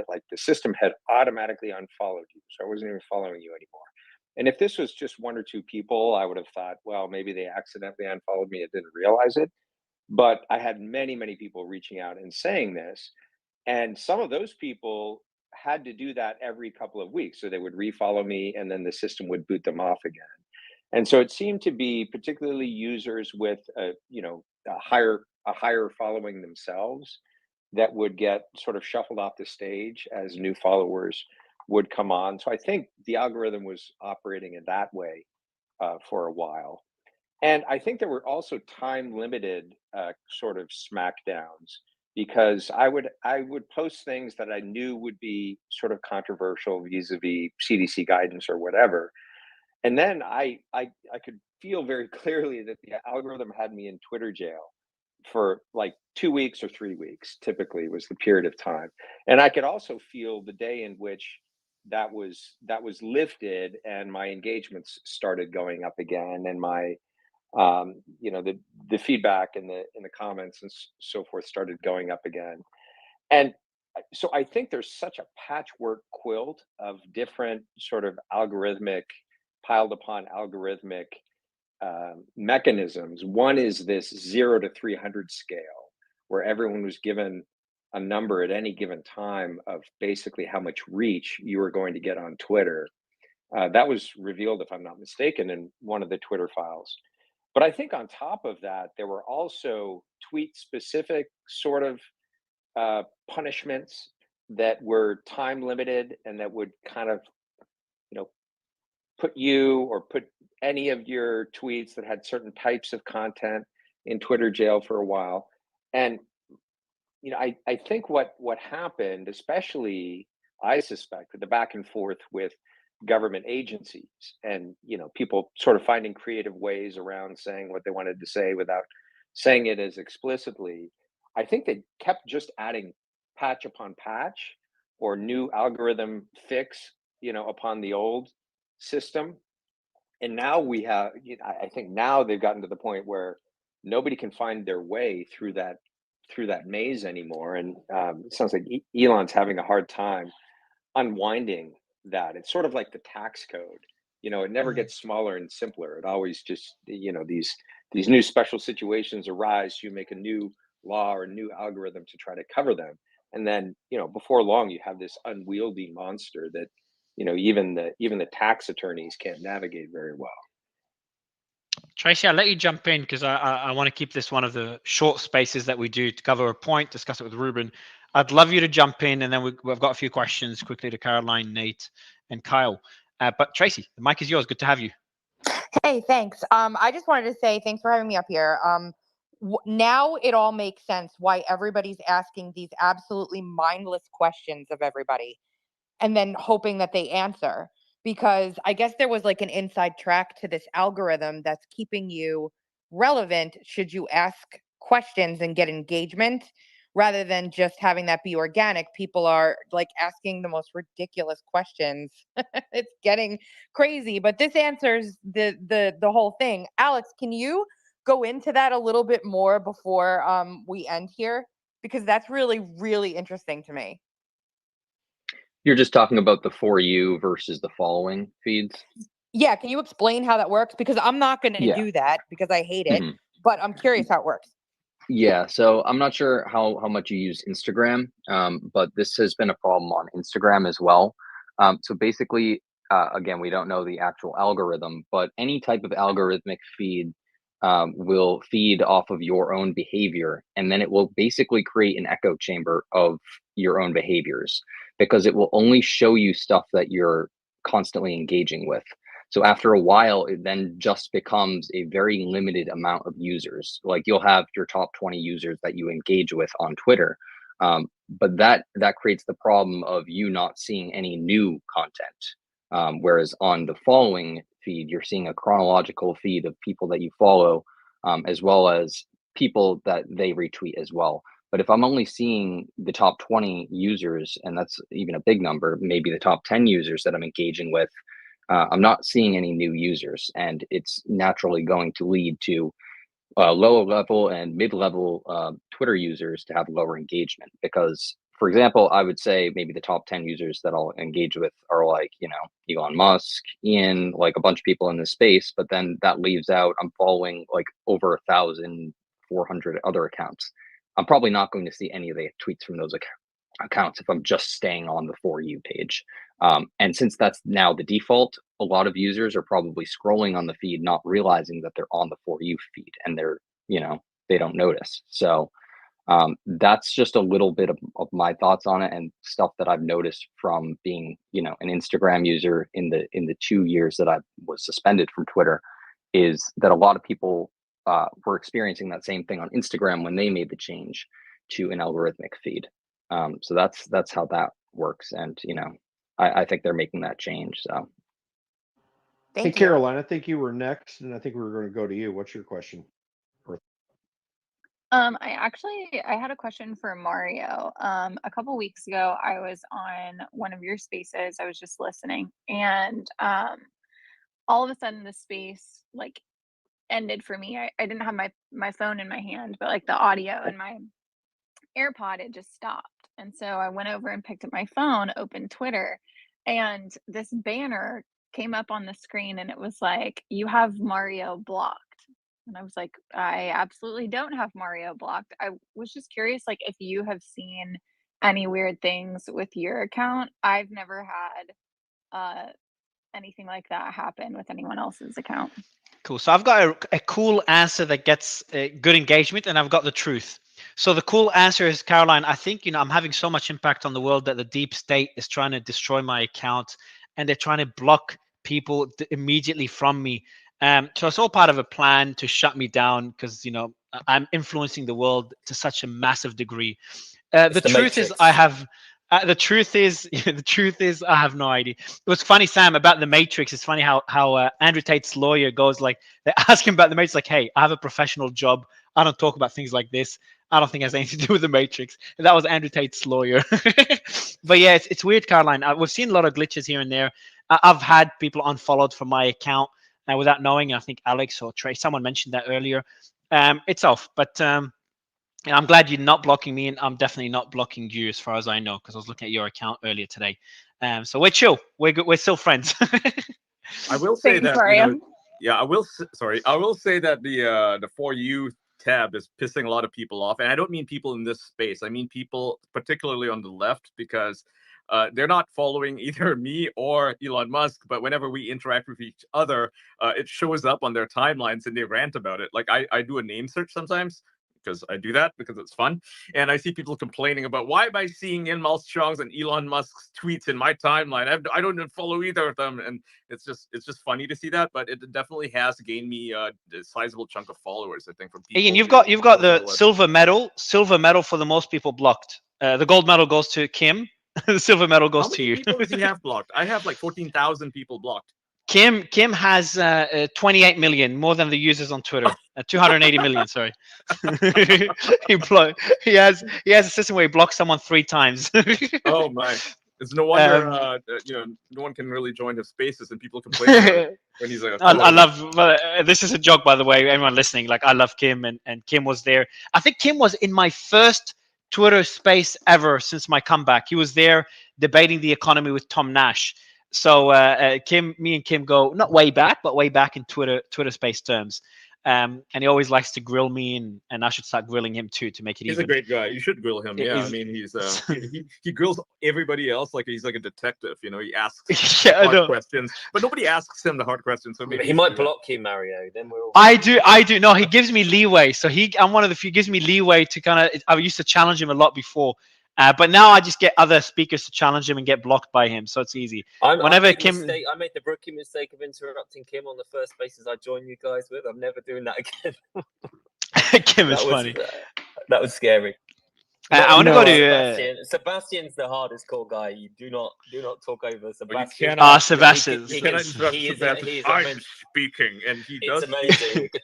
like the system had automatically unfollowed you. So I wasn't even following you anymore. And if this was just one or two people, I would have thought, well, maybe they accidentally unfollowed me and didn't realize it. But I had many, many people reaching out and saying this. And some of those people had to do that every couple of weeks. So they would refollow me and then the system would boot them off again. And so it seemed to be particularly users with a higher following themselves that would get sort of shuffled off the stage as new followers would come on. So I think the algorithm was operating in that way for a while. And I think there were also time limited sort of smackdowns, because I would post things that I knew would be sort of controversial vis-a-vis CDC guidance or whatever. And then I could feel very clearly that the algorithm had me in Twitter jail for like 2 weeks or 3 weeks, typically was the period of time. And I could also feel the day in which that was lifted and my engagements started going up again, and my the feedback in the comments and so forth started going up again. And so I think there's such a patchwork quilt of different sort of algorithmic, piled upon algorithmic mechanisms. One is this 0 to 300 scale, where everyone was given a number at any given time of basically how much reach you were going to get on Twitter. That was revealed, if I'm not mistaken, in one of the Twitter files. But I think on top of that, there were also tweet-specific sort of punishments that were time limited and that would kind of, put you or put any of your tweets that had certain types of content in Twitter jail for a while. And I think what happened, especially I suspect, with the back and forth with government agencies and people sort of finding creative ways around saying what they wanted to say without saying it as explicitly, I think they kept just adding patch upon patch or new algorithm fix upon the old system. And now we have, I think now they've gotten to the point where nobody can find their way through that maze anymore. And it sounds like Elon's having a hard time unwinding that. It's sort of like the tax code. It never gets smaller and simpler. It always just, these new special situations arise. You make a new law or a new algorithm to try to cover them. And then, before long, you have this unwieldy monster that, even the tax attorneys can't navigate very well. Tracy, I'll let you jump in because I want to keep this one of the short spaces that we do to cover a point, discuss it with Rubin. I'd love you to jump in, and then we've got a few questions quickly to Caroline, Nate, and Kyle. But Tracy, the mic is yours. Good to have you. Hey, thanks. I just wanted to say thanks for having me up here. Now it all makes sense why everybody's asking these absolutely mindless questions of everybody and then hoping that they answer. Because I guess there was like an inside track to this algorithm that's keeping you relevant should you ask questions and get engagement rather than just having that be organic. People are like asking the most ridiculous questions. It's getting crazy, but this answers the whole thing. Alex, can you go into that a little bit more before we end here? Because that's really, really interesting to me. You're just talking about the For You versus the following feeds? Yeah, can you explain how that works? Because I'm not going to do that because I hate it, but I'm curious how it works. Yeah, so I'm not sure how much you use Instagram, but this has been a problem on Instagram as well. So basically, again, we don't know the actual algorithm, but any type of algorithmic feed will feed off of your own behavior, and then it will basically create an echo chamber of your own behaviors because it will only show you stuff that you're constantly engaging with. So after a while, it then just becomes a very limited amount of users. Like you'll have your top 20 users that you engage with on Twitter. But that creates the problem of you not seeing any new content. Whereas on the following feed, you're seeing a chronological feed of people that you follow, as well as people that they retweet as well. But if I'm only seeing the top 20 users, and that's even a big number, maybe the top 10 users that I'm engaging with, I'm not seeing any new users, and it's naturally going to lead to lower level and mid-level Twitter users to have lower engagement. Because, for example, I would say maybe the top 10 users that I'll engage with are like, Elon Musk, Ian, like a bunch of people in this space, but then that leaves out, I'm following like over 1,400 other accounts. I'm probably not going to see any of the tweets from those accounts if I'm just staying on the For You page. And since that's now the default, a lot of users are probably scrolling on the feed, not realizing that they're on the For You feed, and they're, they don't notice. So that's just a little bit of my thoughts on it, and stuff that I've noticed from being, an Instagram user in the 2 years that I was suspended from Twitter, is that a lot of people were experiencing that same thing on Instagram when they made the change to an algorithmic feed. So that's how that works. And, I think they're making that change. So Hey, Thank you. Caroline, I think you were next, and I think we were going to go to you. What's your question? I had a question for Mario. A couple weeks ago, I was on one of your spaces. I was just listening, and all of a sudden, the space like ended for me. I didn't have my phone in my hand, but like the audio in my AirPod, it just stopped. And so I went over and picked up my phone, opened Twitter, and this banner came up on the screen, and it was like, "You have Mario blocked." And I was like, I absolutely don't have Mario blocked. I was just curious, like, if you have seen any weird things with your account. I've never had anything like that happen with anyone else's account. Cool. So I've got a cool answer that gets good engagement, and I've got the truth. So the cool answer is, Caroline, I think, I'm having so much impact on the world that the deep state is trying to destroy my account, and they're trying to block people immediately from me. So it's all part of a plan to shut me down because, I'm influencing the world to such a massive degree. The truth is, I have. The truth is, I have no idea. It was funny, Sam, about the Matrix. It's funny how Andrew Tate's lawyer goes like, they ask him about the Matrix, like, "Hey, I have a professional job. I don't talk about things like this. I don't think it has anything to do with the Matrix." And that was Andrew Tate's lawyer. But yeah, it's weird, Caroline. We've seen a lot of glitches here and there. I've had people unfollowed from my account without knowing. I think Alex or Trey, someone mentioned that earlier. It's off, but. I'm glad you're not blocking me, and I'm definitely not blocking you as far as I know, because I was looking at your account earlier today. So we're chill. We're good. We're still friends. I will say that. I will say that the For You tab is pissing a lot of people off, and I don't mean people in this space. I mean people particularly on the left, because they're not following either me or Elon Musk, but whenever we interact with each other, it shows up on their timelines and they rant about it. Like I do a name search sometimes, because I do that because it's fun. And I see people complaining about, why am I seeing Inmal Strong's and Elon Musk's tweets in my timeline? I don't even follow either of them. And it's just funny to see that, but it definitely has gained me a sizable chunk of followers, I think, from people. Ian, you've got the silver medal for the most people blocked. The gold medal goes to Kim. The silver medal goes to you. How many people does he have blocked? I have like 14,000 people blocked. Kim has 28 million, more than the users on Twitter. 280 million, sorry. he has a system where he blocks someone 3 times. Oh my! It's no wonder no one can really join his spaces, and people complain about it when he's like. I love. This is a joke, by the way. Anyone listening, like, I love Kim, and Kim was there. I think Kim was in my first Twitter space ever since my comeback. He was there debating the economy with Tom Nash. So me and Kim go not way back, but way back in Twitter space terms. And he always likes to grill me, and I should start grilling him too to make it he's even. He's a great guy. You should grill him. Yeah, I mean, he's he grills everybody else like he's like a detective. He asks hard questions, but nobody asks him the hard questions. So maybe he might block you, Mario. Then we're all. I do. No, he gives me leeway. So I'm one of the few. Gives me leeway to kind of. I used to challenge him a lot before. But now I just get other speakers to challenge him and get blocked by him, so it's easy. I made the rookie mistake of interrupting Kim on the first spaces I joined you guys with. I'm never doing that again. Kim is funny. That was scary. I want to go to Sebastian's the hardest core guy. You do not talk over Sebastian. Sebastian. You cannot interrupt Sebastian. I'm speaking, and he does. It's amazing. He could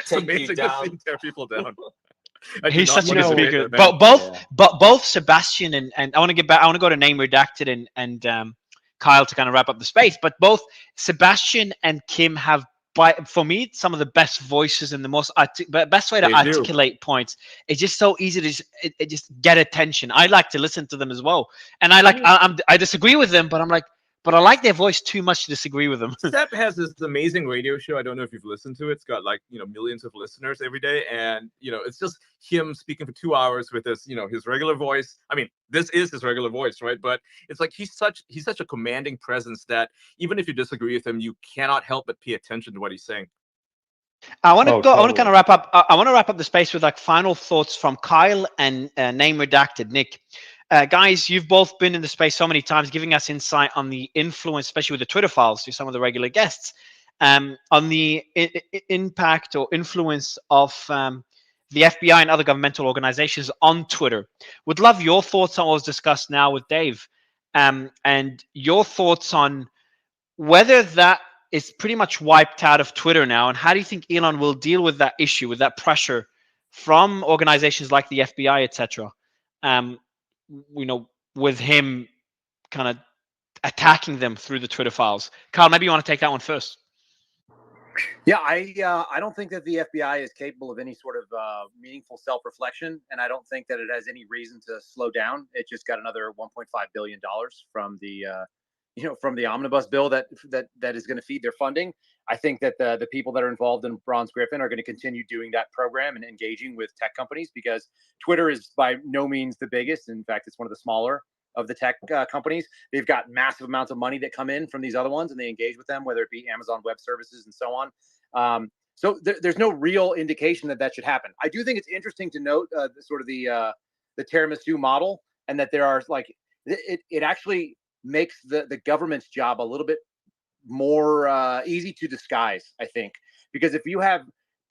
take you down. Tear people down. He's such a good speaker. Both Sebastian and I want to get back. I want to go to Name Redacted and Kyle to kind of wrap up the space. But both Sebastian and Kim have, for me, some of the best voices and the most best way to articulate points. It's just so easy to just get attention. I like to listen to them as well, and I disagree with them, but I'm like. But I like their voice too much to disagree with them. Seb has this amazing radio show. I don't know if you've listened to it. It's got millions of listeners every day. And, it's just him speaking for 2 hours with his regular voice. I mean, this is his regular voice, right? But it's like he's such a commanding presence that even if you disagree with him, you cannot help but pay attention to what he's saying. I want to I want to kind of wrap up. I want to wrap up the space with like final thoughts from Kyle and Name Redacted, Nick. Guys, you've both been in the space so many times, giving us insight on the influence, especially with the Twitter files, to some of the regular guests, on the impact or influence of the FBI and other governmental organizations on Twitter. Would love your thoughts on what was discussed now with Dave, and your thoughts on whether that is pretty much wiped out of Twitter now. And how do you think Elon will deal with that issue, with that pressure from organizations like the FBI, etc.? With him kind of attacking them through the Twitter files. Carl, maybe you want to take that one first. Yeah, I don't think that the FBI is capable of any sort of meaningful self-reflection, and I don't think that it has any reason to slow down. It just got another $1.5 billion from the from the omnibus bill that is going to feed their funding. I think that the people that are involved in Bronze Griffin are going to continue doing that program and engaging with tech companies, because Twitter is by no means the biggest. In fact, it's one of the smaller of the tech companies. They've got massive amounts of money that come in from these other ones, and they engage with them, whether it be Amazon Web Services and so on. So there's no real indication that should happen. I do think it's interesting to note the tiramisu model, and that there are it actually makes the government's job a little bit more easy to disguise, I think, because if you have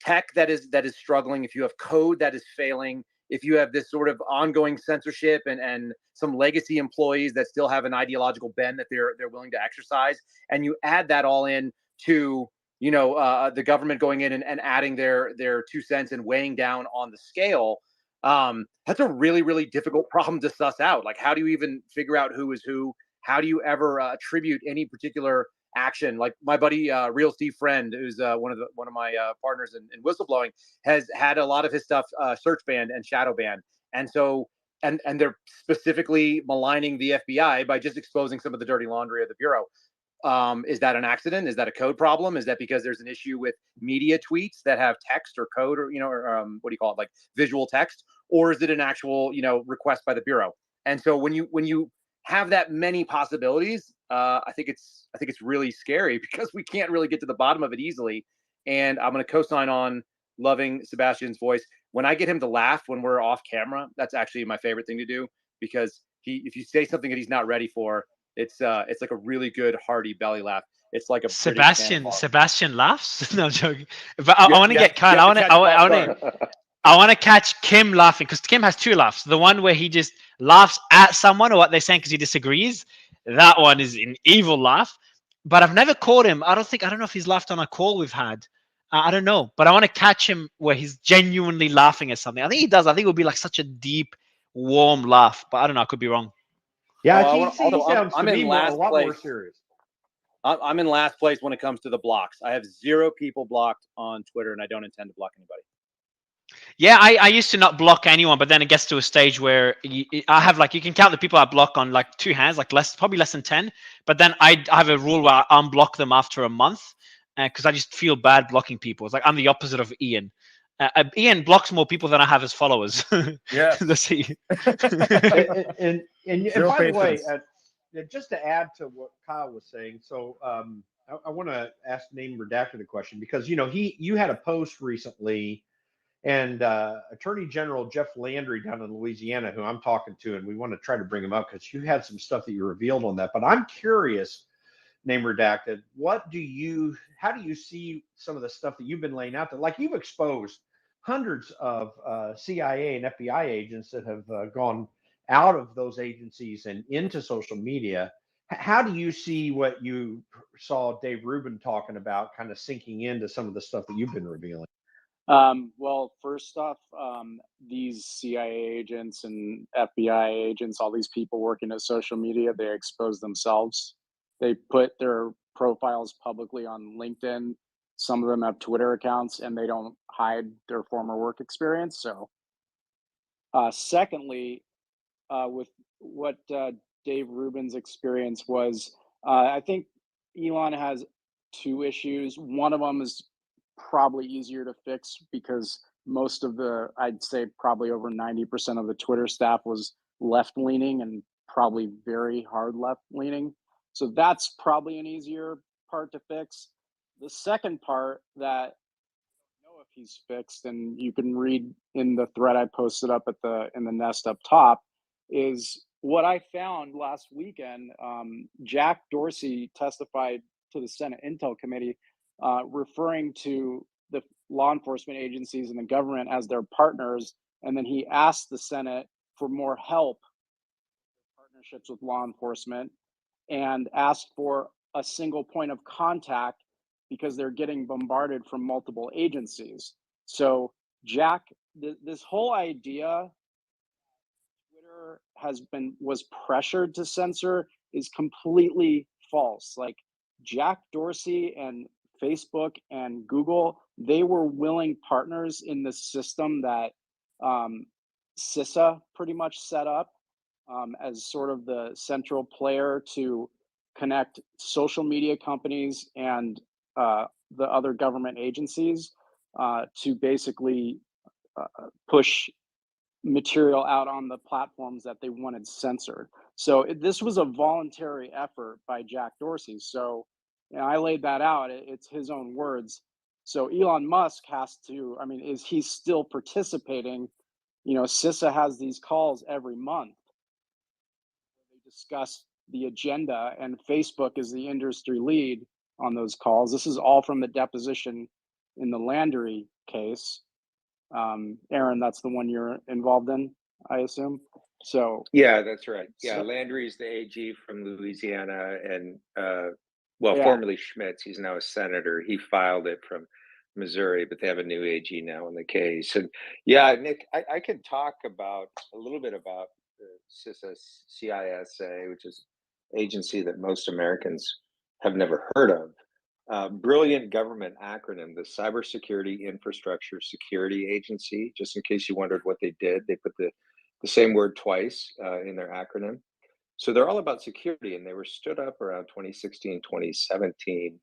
tech that is struggling, if you have code that is failing, if you have this sort of ongoing censorship and some legacy employees that still have an ideological bend that they're willing to exercise, and you add that all in to the government going in and adding their 2 cents and weighing down on the scale, that's a really, really difficult problem to suss out. Like, how do you even figure out who is who? How do you ever attribute any particular action? Like my buddy Real Steve Friend, who's one of my partners in whistleblowing, has had a lot of his stuff search banned and shadow banned, and so and they're specifically maligning the FBI by just exposing some of the dirty laundry of the bureau. Is that an accident? Is that a code problem? Is that because there's an issue with media tweets that have text or code or what do you call it, like visual text, or is it an actual request by the bureau? And so when you have that many possibilities, I think it's really scary, because we can't really get to the bottom of it easily. And I'm going to co-sign on loving Sebastian's voice. When I get him to laugh when we're off camera, that's actually my favorite thing to do, because if you say something that he's not ready for, it's like a really good hearty belly laugh. It's like a Sebastian laughs. No, I'm joking. But I want to get Kyle. I want to catch Kim laughing, because Kim has 2 laughs. The one where he just laughs at someone or what they're saying because he disagrees. That one is an evil laugh. But I've never caught him. I don't know if he's laughed on a call we've had. I don't know. But I want to catch him where he's genuinely laughing at something. I think he does. I think it would be like such a deep, warm laugh. But I don't know. I could be wrong. Yeah, he sounds to me a lot more serious. I'm in last place when it comes to the blocks. I have 0 people blocked on Twitter, and I don't intend to block anybody. Yeah, I used to not block anyone, but then it gets to a stage where I have you can count the people I block on 2 hands, probably less than 10. But then I have a rule where I unblock them after a month, because I just feel bad blocking people. It's like I'm the opposite of Ian. Ian blocks more people than I have as followers. Yeah. Let's see. and by the way, just to add to what Kyle was saying, so I want to ask Name Redacted a question, because you had a post recently, and Attorney General Jeff Landry down in Louisiana, who I'm talking to, and we want to try to bring him up because you had some stuff that you revealed on that. But I'm curious, Name Redacted, how do you see some of the stuff that you've been laying out there? Like, you've exposed hundreds of CIA and FBI agents that have gone out of those agencies and into social media. How do you see what you saw Dave Rubin talking about kind of sinking into some of the stuff that you've been revealing? Well, first off, these CIA agents and FBI agents, all these people working at social media, they expose themselves. They put their profiles publicly on LinkedIn. Some of them have Twitter accounts, and they don't hide their former work experience. So, secondly, with what Dave Rubin's experience was, I think Elon has 2 issues. One of them is probably easier to fix, because most of I'd say probably over 90% of the Twitter staff was left-leaning, and probably very hard left-leaning. So that's probably an easier part to fix. The second part that I don't know if he's fixed, and you can read in the thread I posted up in the nest up top, is what I found last weekend. Jack Dorsey testified to the Senate Intel Committee, referring to the law enforcement agencies and the government as their partners. And then he asked the Senate for more help with partnerships with law enforcement, and asked for a single point of contact because they're getting bombarded from multiple agencies. So Jack, this whole idea Twitter was pressured to censor is completely false. Like Jack Dorsey and Facebook and Google, they were willing partners in the system that CISA pretty much set up as sort of the central player to connect social media companies and the other government agencies to basically push material out on the platforms that they wanted censored. So this was a voluntary effort by Jack Dorsey. So I laid that out. It's his own words. So Elon Musk has to, I mean, is he still participating? CISA has these calls every month. They discuss the agenda, and Facebook is the industry lead on those calls. This is all from the deposition in the Landry case. Aaron, that's the one you're involved in, I assume. So yeah, that's right. Yeah, Landry's the AG from Louisiana, and formerly Schmitz. He's now a senator. He filed it from Missouri, but they have a new AG now in the case. And yeah, Nick, I can talk about a little bit about the CISA, which is an agency that most Americans have never heard of. Brilliant government acronym, the Cybersecurity Infrastructure Security Agency. Just in case you wondered what they did, they put the same word twice in their acronym. So they're all about security, and they were stood up around 2016, 2017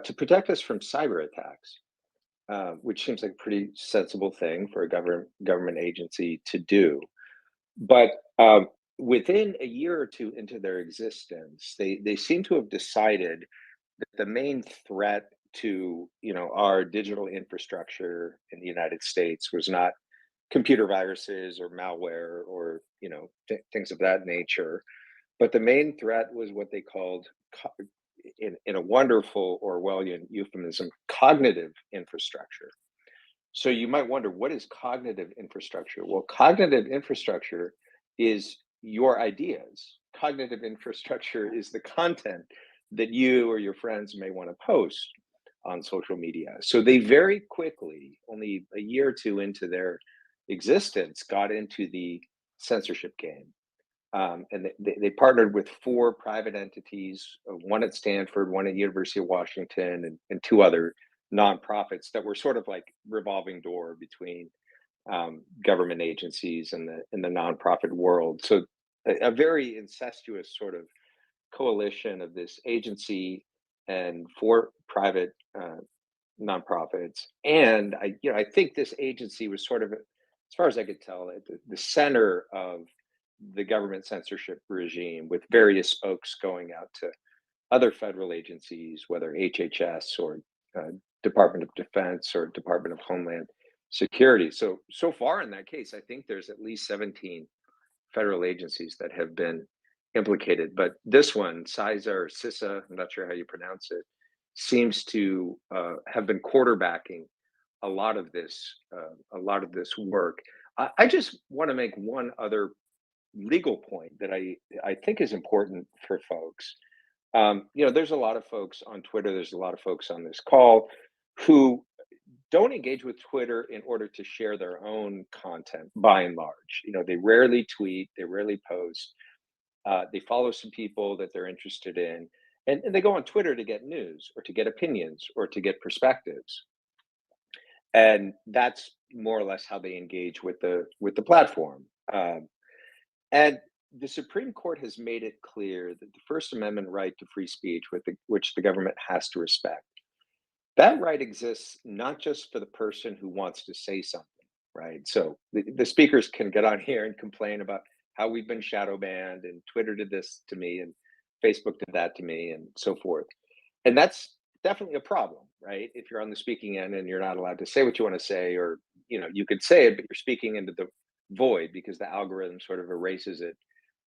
to protect us from cyber attacks, which seems like a pretty sensible thing for a government agency to do. But within a year or two into their existence, they seem to have decided that the main threat to our digital infrastructure in the United States was not computer viruses or malware or things of that nature, but the main threat was what they called, in a wonderful Orwellian euphemism, cognitive infrastructure. So you might wonder, what is cognitive infrastructure? Well, cognitive infrastructure is your ideas. Cognitive infrastructure is the content that you or your friends may want to post on social media. So they very quickly, only a year or two into their existence, got into the censorship game. And they partnered with 4 private entities, one at Stanford, one at University of Washington, and 2 other nonprofits that were sort of like revolving door between government agencies and the nonprofit world. So a very incestuous sort of coalition of this agency and 4 private nonprofits. And I think this agency was sort of, as far as I could tell, at the center of the government censorship regime, with various spokes going out to other federal agencies, whether HHS or Department of Defense or Department of Homeland Security. So far in that case, I think there's at least 17 federal agencies that have been implicated. But this one, CISA, I'm not sure how you pronounce it, seems to have been quarterbacking a lot of this work. I just want to make one other legal point that I think is important for folks. There's a lot of folks on Twitter, there's a lot of folks on this call who don't engage with Twitter in order to share their own content, by and large. They rarely tweet, they rarely post. They follow some people that they're interested in, and they go on Twitter to get news or to get opinions or to get perspectives. And that's more or less how they engage with the platform. And the Supreme Court has made it clear that the First Amendment right to free speech, which the government has to respect, that right exists not just for the person who wants to say something, right? So the speakers can get on here and complain about how we've been shadow banned, and Twitter did this to me, and Facebook did that to me, and so forth. And that's definitely a problem, right? If you're on the speaking end and you're not allowed to say what you want to say, or you could say it, but you're speaking into the void because the algorithm sort of erases it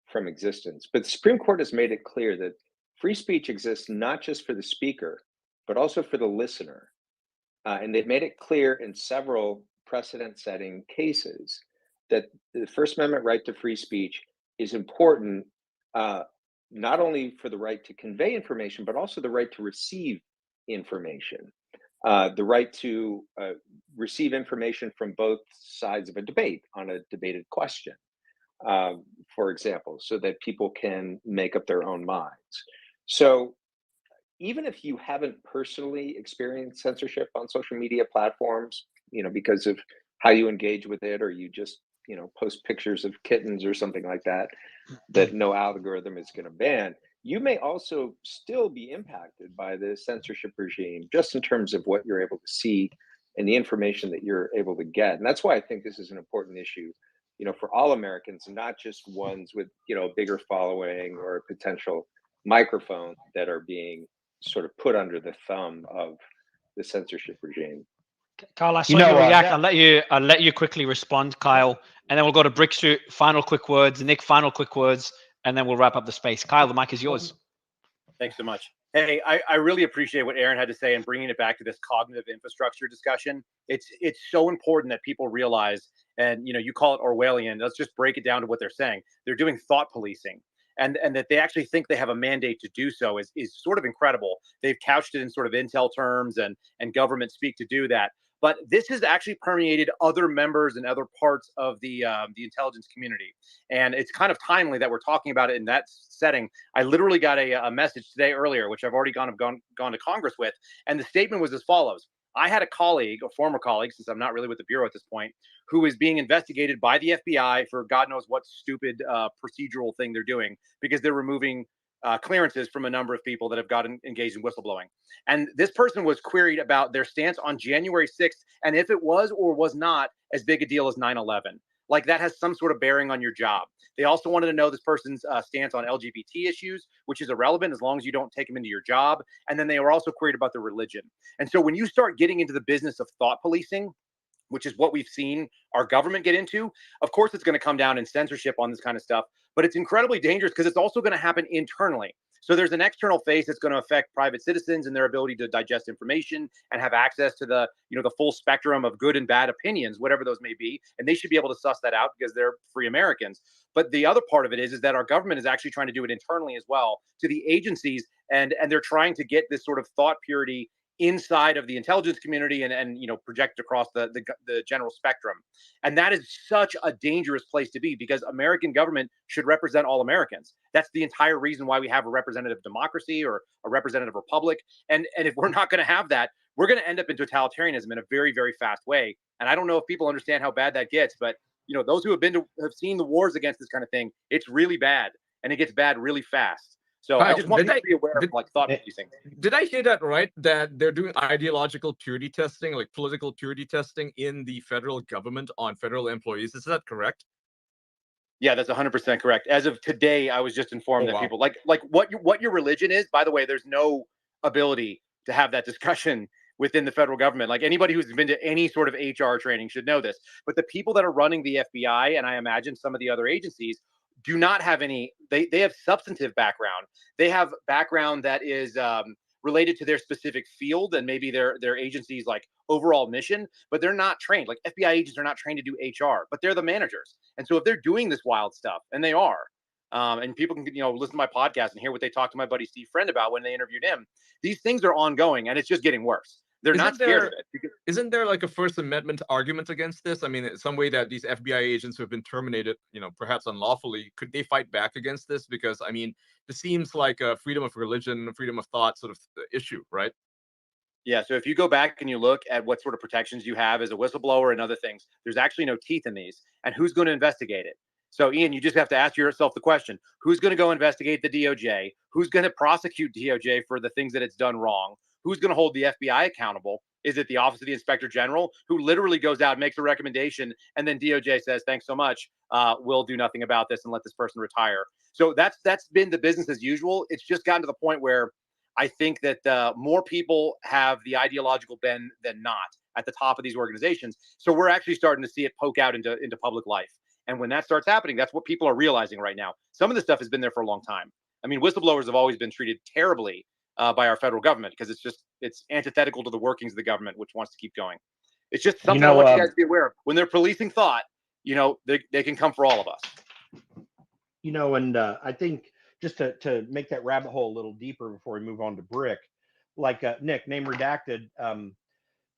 from existence. But the Supreme Court has made it clear that free speech exists not just for the speaker, but also for the listener. And they've made it clear in several precedent-setting cases that the First Amendment right to free speech is important, not only for the right to convey information, but also the right to receive information, the right to receive information from both sides of a debate on a debated question, for example, so that people can make up their own minds. So even if you haven't personally experienced censorship on social media platforms, because of how you engage with it, or you just, post pictures of kittens or something like that, that no algorithm is going to ban, you may also still be impacted by the censorship regime, just in terms of what you're able to see and the information that you're able to get. And that's why I think this is an important issue, for all Americans, not just ones with, a bigger following or a potential microphone that are being sort of put under the thumb of the censorship regime. Kyle, I saw you react. I'll let you quickly respond, Kyle, and then we'll go to Bricksuit. Final quick words. Nick, final quick words, and then we'll wrap up the space. Kyle, the mic is yours. Thanks so much. Hey, I really appreciate what Aaron had to say and bringing it back to this cognitive infrastructure discussion. It's so important that people realize, and you call it Orwellian. Let's just break it down to what they're saying. They're doing thought policing. And that they actually think they have a mandate to do so is sort of incredible. They've couched it in sort of intel terms and government speak to do that. But this has actually permeated other members and other parts of the intelligence community. And it's kind of timely that we're talking about it in that setting. I literally got a message today earlier, which I've already gone to Congress with. And the statement was as follows. I had a colleague, a former colleague, since I'm not really with the Bureau at this point, who is being investigated by the FBI for God knows what stupid procedural thing they're doing, because they're removing clearances from a number of people that have gotten engaged in whistleblowing. And this person was queried about their stance on January 6th, and if it was or was not as big a deal as 9/11. Like that has some sort of bearing on your job. They also wanted to know this person's stance on LGBT issues, which is irrelevant as long as you don't take them into your job. And then they were also queried about their religion. And so when you start getting into the business of thought policing, which is what we've seen our government get into, of course, it's going to come down in censorship on this kind of stuff. But it's incredibly dangerous because it's also going to happen internally. So there's an external phase that's going to affect private citizens and their ability to digest information and have access to the full spectrum of good and bad opinions, whatever those may be. And they should be able to suss that out because they're free Americans. But the other part of it is that our government is actually trying to do it internally as well to the agencies. And they're trying to get this sort of thought purity inside of the intelligence community and project across the general spectrum. And that is such a dangerous place to be, because American government should represent all Americans. That's the entire reason why we have a representative democracy or a representative republic. And if we're not going to have that, we're going to end up in totalitarianism in a very, very fast way. And I don't know if people understand how bad that gets, but those who have seen the wars against this kind of thing, it's really bad, and it gets bad really fast. So Kyle, I just want to be aware of thought policing. Did I hear that right? That they're doing ideological purity testing, like political purity testing in the federal government on federal employees. Is that correct? Yeah, that's 100% correct. As of today, I was just informed that people like what your religion is. By the way, there's no ability to have that discussion within the federal government. Like anybody who's been to any sort of HR training should know this. But the people that are running the FBI, and I imagine some of the other agencies, do not have any, they have substantive background. They have background that is related to their specific field and maybe their agency's like overall mission, but they're not trained. Like FBI agents are not trained to do HR, but they're the managers. And so if they're doing this wild stuff, and they are, and people can listen to my podcast and hear what they talked to my buddy Steve Friend about when they interviewed him, these things are ongoing, and it's just getting worse. They're not scared of it. Isn't there like a First Amendment argument against this? I mean, in some way that these FBI agents who have been terminated, perhaps unlawfully, could they fight back against this? Because, I mean, this seems like a freedom of religion, freedom of thought sort of issue, right? Yeah, so if you go back and you look at what sort of protections you have as a whistleblower and other things, there's actually no teeth in these. And who's going to investigate it? So, Ian, you just have to ask yourself the question, who's going to go investigate the DOJ? Who's going to prosecute DOJ for the things that it's done wrong? Who's going to hold the FBI accountable? Is it the Office of the Inspector General, who literally goes out and makes a recommendation, and then DOJ says, thanks so much, we'll do nothing about this and let this person retire? So that's been the business as usual. It's just gotten to the point where I think that more people have the ideological bend than not at the top of these organizations. So we're actually starting to see it poke out into public life. And when that starts happening, that's what people are realizing right now. Some of this stuff has been there for a long time. I mean, whistleblowers have always been treated terribly by our federal government because it's antithetical to the workings of the government, which wants to keep going. It's just something I want you guys to be aware of. When they're policing thought, they can come for all of us. And I think just to make that rabbit hole a little deeper before we move on to Brick, like Nick, name redacted.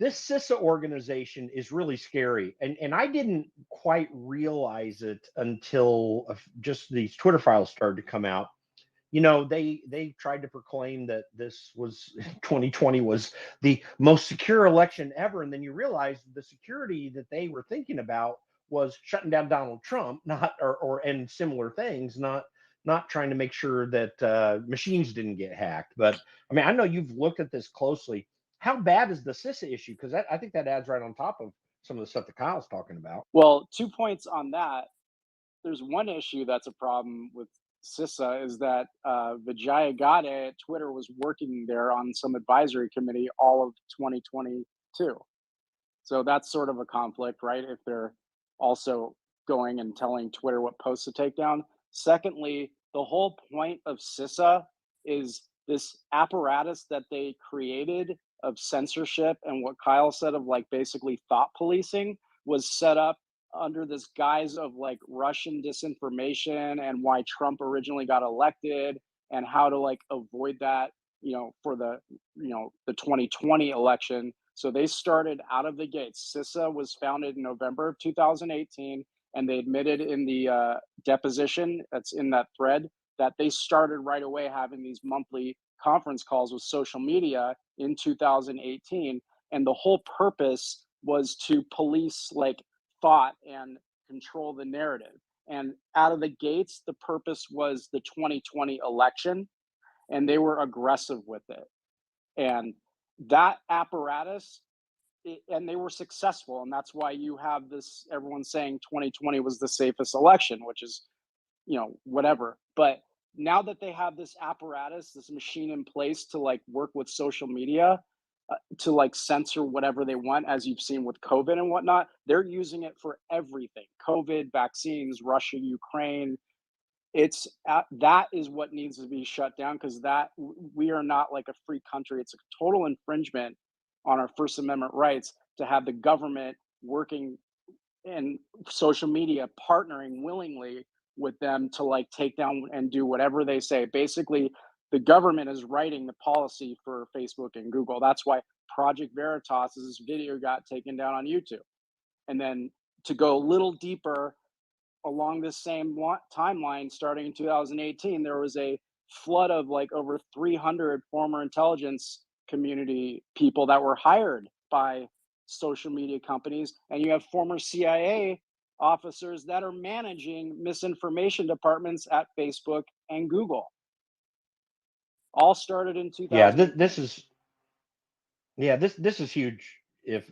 This CISA organization is really scary, and I didn't quite realize it until just these Twitter files started to come out. You know, they tried to proclaim that this was 2020 was the most secure election ever, and then you realize the security that they were thinking about was shutting down Donald Trump, not and similar things, not trying to make sure that machines didn't get hacked. But I mean, I know you've looked at this closely. How bad is the CISA issue? Because I think that adds right on top of some of the stuff that Kyle's talking about. Well, 2 points on that. There's one issue that's a problem with CISA is that Vijaya Gadde at Twitter was working there on some advisory committee all of 2022. So that's sort of a conflict, right? If they're also going and telling Twitter what posts to take down. Secondly, the whole point of CISA is this apparatus that they created of censorship, and what Kyle said of like basically thought policing was set up under this guise of like Russian disinformation and why Trump originally got elected and how to like avoid that, for the 2020 election. So they started out of the gates. CISA was founded in November of 2018, and they admitted in the deposition that's in that thread that they started right away having these monthly conference calls with social media in 2018. And the whole purpose was to police like thought and control the narrative. And out of the gates, the purpose was the 2020 election, and they were aggressive with it. And that apparatus, and they were successful. And that's why you have this, everyone saying 2020 was the safest election, which is, whatever. But now that they have this apparatus, this machine in place to like work with social media, to like censor whatever they want, as you've seen with COVID and whatnot, they're using it for everything. COVID, vaccines, Russia, Ukraine. It's that is what needs to be shut down, because that we are not like a free country. It's a total infringement on our First Amendment rights to have the government working and social media partnering willingly with them to like take down and do whatever they say. Basically, the government is writing the policy for Facebook and Google. That's why Project Veritas's video got taken down on YouTube. And then to go a little deeper along this same timeline, starting in 2018, there was a flood of like over 300 former intelligence community people that were hired by social media companies. And you have former CIA officers that are managing misinformation departments at Facebook and Google. All started in 2000. This is huge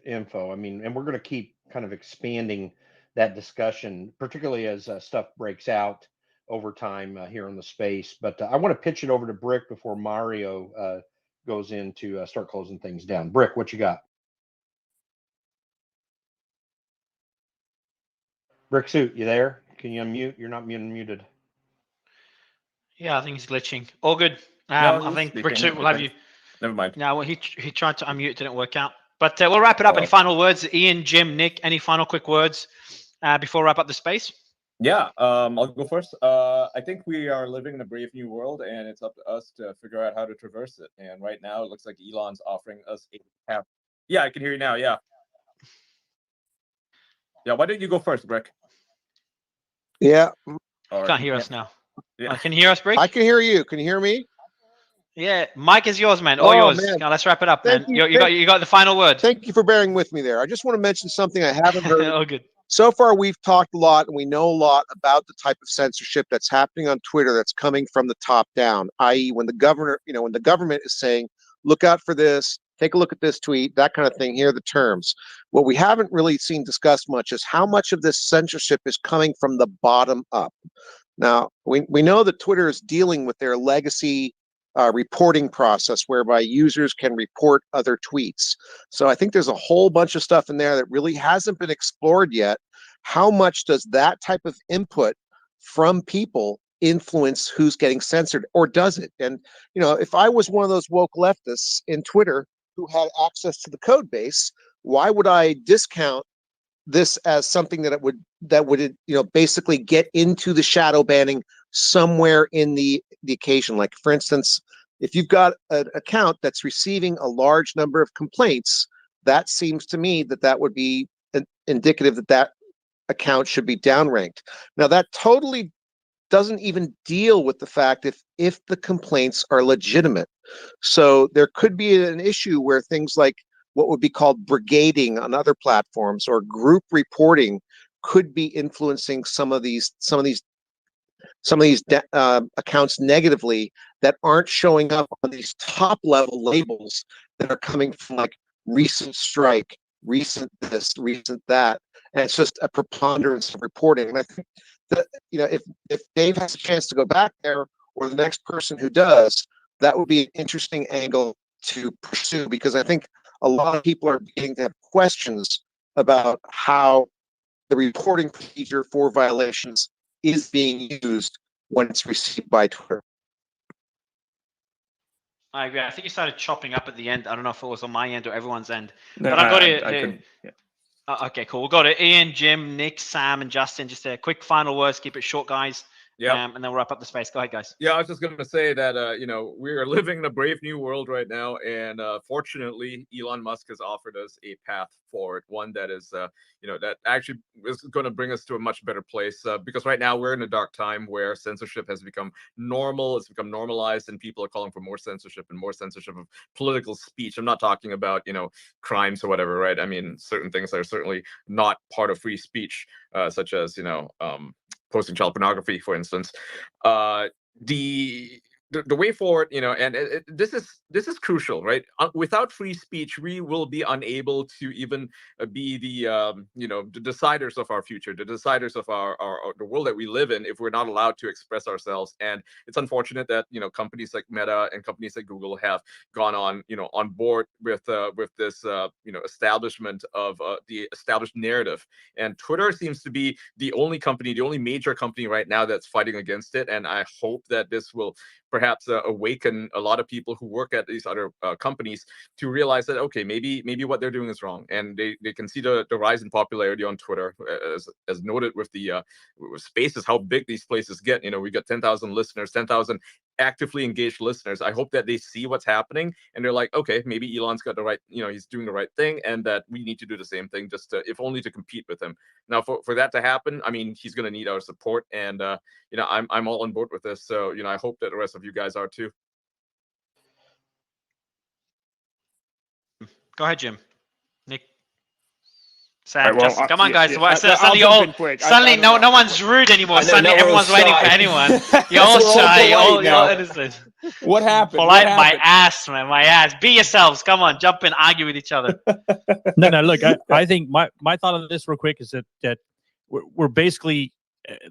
info. I mean, and we're going to keep kind of expanding that discussion, particularly as stuff breaks out over time here in the space. But I want to pitch it over to Brick before Mario goes in to start closing things down. Brick, what you got? Brick Suit, you there? Can you unmute? You're not muted. Yeah, I think he's glitching. All good. No, I think speaking. Brick Suit will have you. Never mind. No, well, he tried to unmute, didn't work out. But we'll wrap it up. Any final words? Ian, Jim, Nick, any final quick words before we wrap up the space? Yeah, I'll go first. I think we are living in a brave new world, and it's up to us to figure out how to traverse it. And right now, it looks like Elon's offering us a path. Yeah, I can hear you now. Yeah. Yeah, why don't you go first, Brick? Yeah. Can't hear us now. Yeah. Can you hear us, Brick? I can hear you. Can you hear me? Yeah, Mike is yours, man. All yours. Man. Now, let's wrap it up, man. You. You got the final word. Thank you for bearing with me there. I just want to mention something I haven't heard. All good. So far, we've talked a lot and we know a lot about the type of censorship that's happening on Twitter that's coming from the top down, i.e. when the government is saying, look out for this, take a look at this tweet, that kind of thing. Here are the terms. What we haven't really seen discussed much is how much of this censorship is coming from the bottom up. Now, we know that Twitter is dealing with their legacy reporting process whereby users can report other tweets. So I think there's a whole bunch of stuff in there that really hasn't been explored yet. How much does that type of input from people influence who's getting censored, or does it? And, if I was one of those woke leftists in Twitter who had access to the code base, why would I discount this as something that would basically get into the shadow banning somewhere in the occasion? Like, for instance, If you've got an account that's receiving a large number of complaints, that seems to me that would be indicative that account should be downranked. Now, that totally doesn't even deal with the fact if the complaints are legitimate. So there could be an issue where things like what would be called brigading on other platforms or group reporting could be influencing some of these accounts negatively that aren't showing up on these top level labels that are coming from like recent strike, recent this, recent that, and it's just a preponderance of reporting. And I think that, you know, if Dave has a chance to go back there, or the next person who does, that would be an interesting angle to pursue, because I think a lot of people are beginning to have questions about how the reporting procedure for violations is being used when it's received by Twitter. I agree. I think you started chopping up at the end. I don't know if it was on my end or everyone's end. No, But I've got I it. couldn't. Yeah. Okay, cool. We've got it. Ian, Jim, Nick, Sam, and Justin. Just a quick final words. Keep it short, guys. Yeah. And then we'll wrap up the space. Go ahead, guys. Yeah, I was just going to say that, you know, we are living in a brave new world right now. And fortunately, Elon Musk has offered us a path forward, one that is, you know, that actually is going to bring us to a much better place. Because right now we're in a dark time where censorship has become normal. It's become normalized, and people are calling for more censorship and more censorship of political speech. I'm not talking about, you know, crimes or whatever, right? I mean, certain things are certainly not part of free speech, such as, you know, posting child pornography, for instance. The way forward, you know, and this is crucial, right? Without free speech, we will be unable to even be the you know, the deciders of our future, the deciders of our the world that we live in, if we're not allowed to express ourselves. And it's unfortunate that, you know, companies like Meta and companies like Google have gone on, you know, on board with this you know, establishment of the established narrative. And Twitter seems to be the only company, the only major company right now that's fighting against it. And I hope that this will perhaps awaken a lot of people who work at these other companies to realize that, okay, maybe what they're doing is wrong. And they can see the rise in popularity on Twitter, as noted with the spaces, how big these places get. You know, we got 10,000 listeners, 10,000 actively engaged listeners. I hope that they see what's happening and they're like, okay, maybe Elon's got the right, you know, he's doing the right thing, and that we need to do the same thing, just to, if only to compete with him. Now, for that to happen, I mean, he's going to need our support, and you know, I'm all on board with this. So, you know, I hope that the rest of you guys are too. Go ahead, Jim. Nick. Sam, Right, well, Justin, come on, guys. I'll suddenly, jump in quick. Suddenly, I don't no know. one's rude anymore. I know, Suddenly, now we're all everyone's waiting for shy. anyone. You're all We're all shy. polite You're all now. innocent. What happened? Polite What my happened? ass, man. My ass. Be yourselves. Come on, jump in, argue with each other. No. Look, I think my thought on this real quick is that we're basically,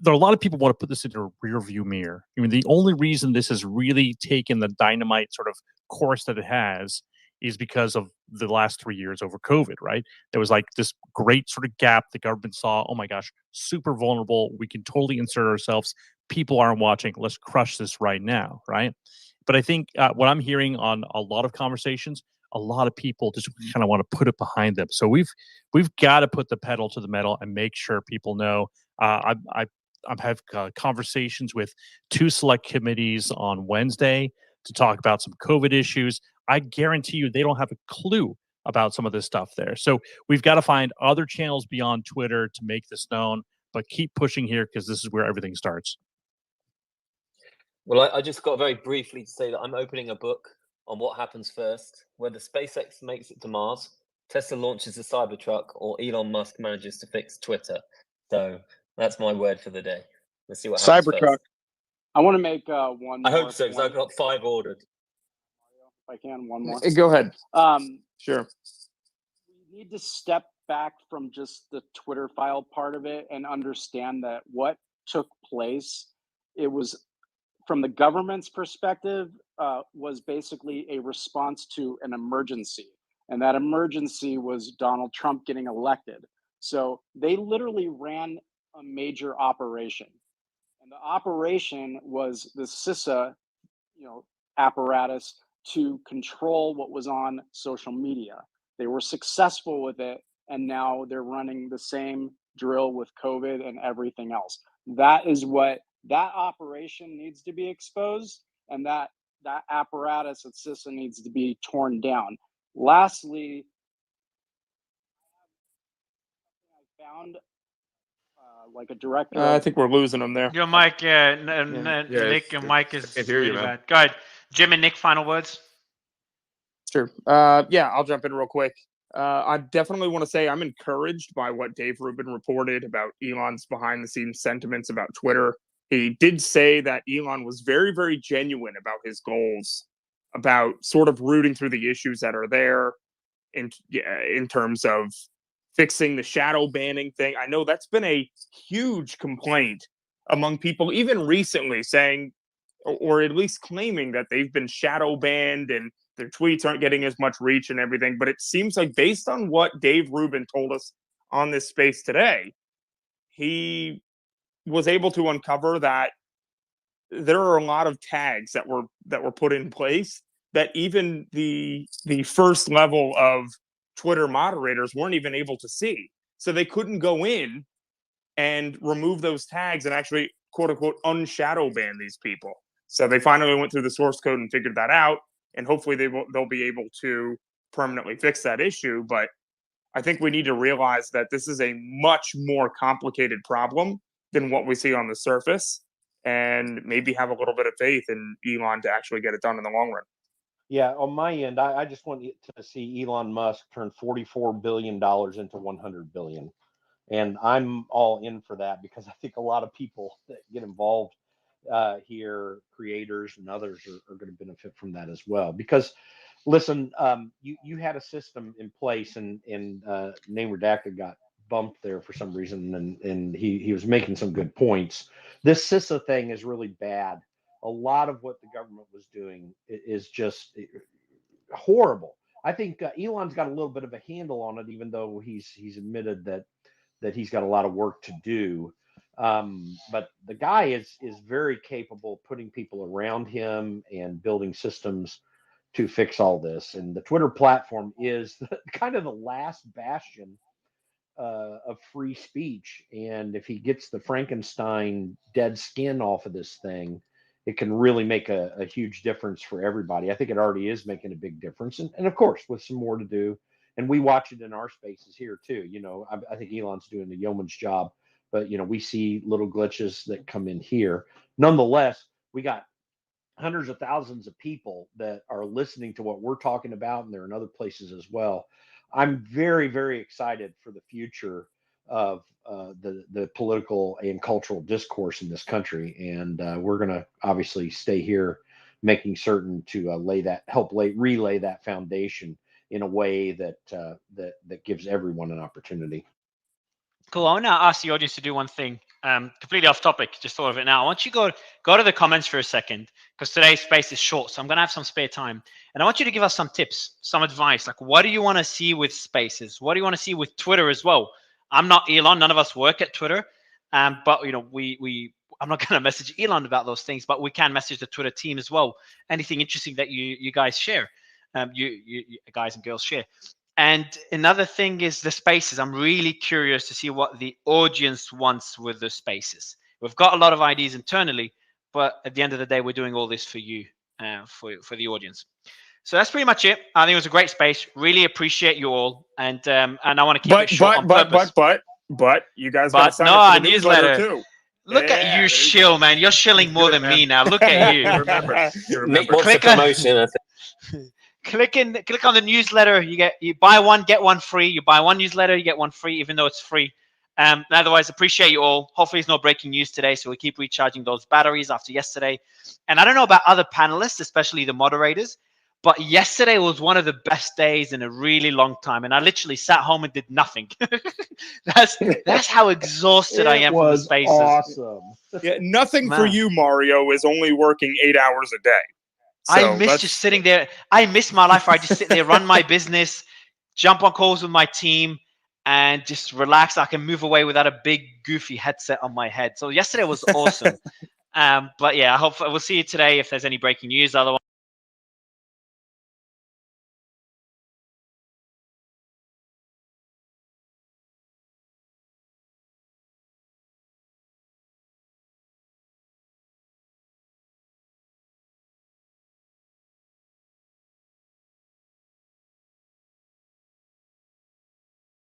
there are a lot of people want to put this into a rear view mirror. I mean, the only reason this has really taken the dynamite sort of course that it has is because of the last 3 years over COVID, right? There was like this great sort of gap. The government saw, oh my gosh, super vulnerable. We can totally insert ourselves. People aren't watching. Let's crush this right now, right? But I think what I'm hearing on a lot of conversations, a lot of people just kind of want to put it behind them. So we've got to put the pedal to the metal and make sure people know. I've had conversations with 2 select committees on Wednesday to talk about some COVID issues. I guarantee you they don't have a clue about some of this stuff there. So we've got to find other channels beyond Twitter to make this known, but keep pushing here because this is where everything starts. Well, I just got very briefly to say that I'm opening a book on what happens first, whether SpaceX makes it to Mars, Tesla launches a Cybertruck, or Elon Musk manages to fix Twitter. So that's my word for the day. Let's see what happens Cybertruck. first. I want to make one I more hope so, because I've got 5 ordered. If I can, one more. Go ahead. Sure. We need to step back from just the Twitter file part of it and understand that what took place, it was, from the government's perspective, was basically a response to an emergency. And that emergency was Donald Trump getting elected. So they literally ran a major operation. And the operation was the CISA, apparatus to control what was on social media. They were successful with it, and now they're running the same drill with COVID and everything else. That is what that operation needs to be exposed, and that that apparatus at CISA needs to be torn down. Lastly, I found like a director. I think we're losing them there. Your mic, Nick, your mic is really bad. Go ahead. Jim and Nick, final words. Sure. Yeah, I'll jump in real quick. I definitely want to say I'm encouraged by what Dave Rubin reported about Elon's behind-the-scenes sentiments about Twitter. He did say that Elon was very, very genuine about his goals, about sort of rooting through the issues that are there in terms of fixing the shadow banning thing. I know that's been a huge complaint among people, even recently, saying, or at least claiming, that they've been shadow banned and their tweets aren't getting as much reach and everything. But it seems like, based on what Dave Rubin told us on this space today, he was able to uncover that there are a lot of tags that were put in place that even the first level of Twitter moderators weren't even able to see. So they couldn't go in and remove those tags and actually, quote unquote, unshadow ban these people. So they finally went through the source code and figured that out. And hopefully they'll be able to permanently fix that issue. But I think we need to realize that this is a much more complicated problem than what we see on the surface, and maybe have a little bit of faith in Elon to actually get it done in the long run. Yeah, on my end, I just want to see Elon Musk turn $44 billion into $100 billion. And I'm all in for that, because I think a lot of people that get involved here, creators and others, are going to benefit from that as well. Because, listen, you had a system in place, and Name Redacted got bumped there for some reason, and he was making some good points. This CISA thing is really bad. A lot of what the government was doing is just horrible. I think Elon's got a little bit of a handle on it, even though he's admitted that he's got a lot of work to do. But the guy is very capable of putting people around him and building systems to fix all this. And the Twitter platform is kind of the last bastion of free speech. And if he gets the Frankenstein dead skin off of this thing, it can really make a huge difference for everybody. I think it already is making a big difference. And of course, with some more to do. And we watch it in our spaces here too. You know, I think Elon's doing a yeoman's job, but, you know, we see little glitches that come in here. Nonetheless, we got hundreds of thousands of people that are listening to what we're talking about, and they're in other places as well. I'm very, very excited for the future of the political and cultural discourse in this country, and we're going to obviously stay here, making certain to relay that foundation in a way that gives everyone an opportunity. Cool. I want to ask the audience to do one thing, completely off topic, just thought of it now. I want you to go to the comments for a second, because today's space is short, so I'm going to have some spare time. And I want you to give us some tips, some advice. Like, what do you want to see with spaces? What do you want to see with Twitter as well? I'm not Elon. None of us work at Twitter. But, you know, I'm not going to message Elon about those things, but we can message the Twitter team as well. Anything interesting that you guys share, you guys and girls share. And another thing is the spaces. I'm really curious to see what the audience wants with the spaces. We've got a lot of ideas internally, but at the end of the day, we're doing all this for you, for the audience. So that's pretty much it. I think it was a great space. Really appreciate you all, and I want to keep it short on purpose. But you guys got to sign up for the newsletter too. Look at you shill, man. You're shilling more than me now. Look at you. Nick wants a promotion, I think. Click on the newsletter. You buy one, get one free. You buy one newsletter, you get one free, even though it's free. Otherwise, appreciate you all. Hopefully, it's no breaking news today, so we keep recharging those batteries after yesterday. And I don't know about other panelists, especially the moderators, but yesterday was one of the best days in a really long time. And I literally sat home and did nothing. That's how exhausted I am from the spaces. Awesome. Yeah, nothing for you, Mario, is only working 8 hours a day. So I miss just sitting there. I miss my life where I just sit there, run my business, jump on calls with my team, and just relax. I can move away without a big, goofy headset on my head. So yesterday was awesome. But yeah, I hope we'll see you today if there's any breaking news. Otherwise.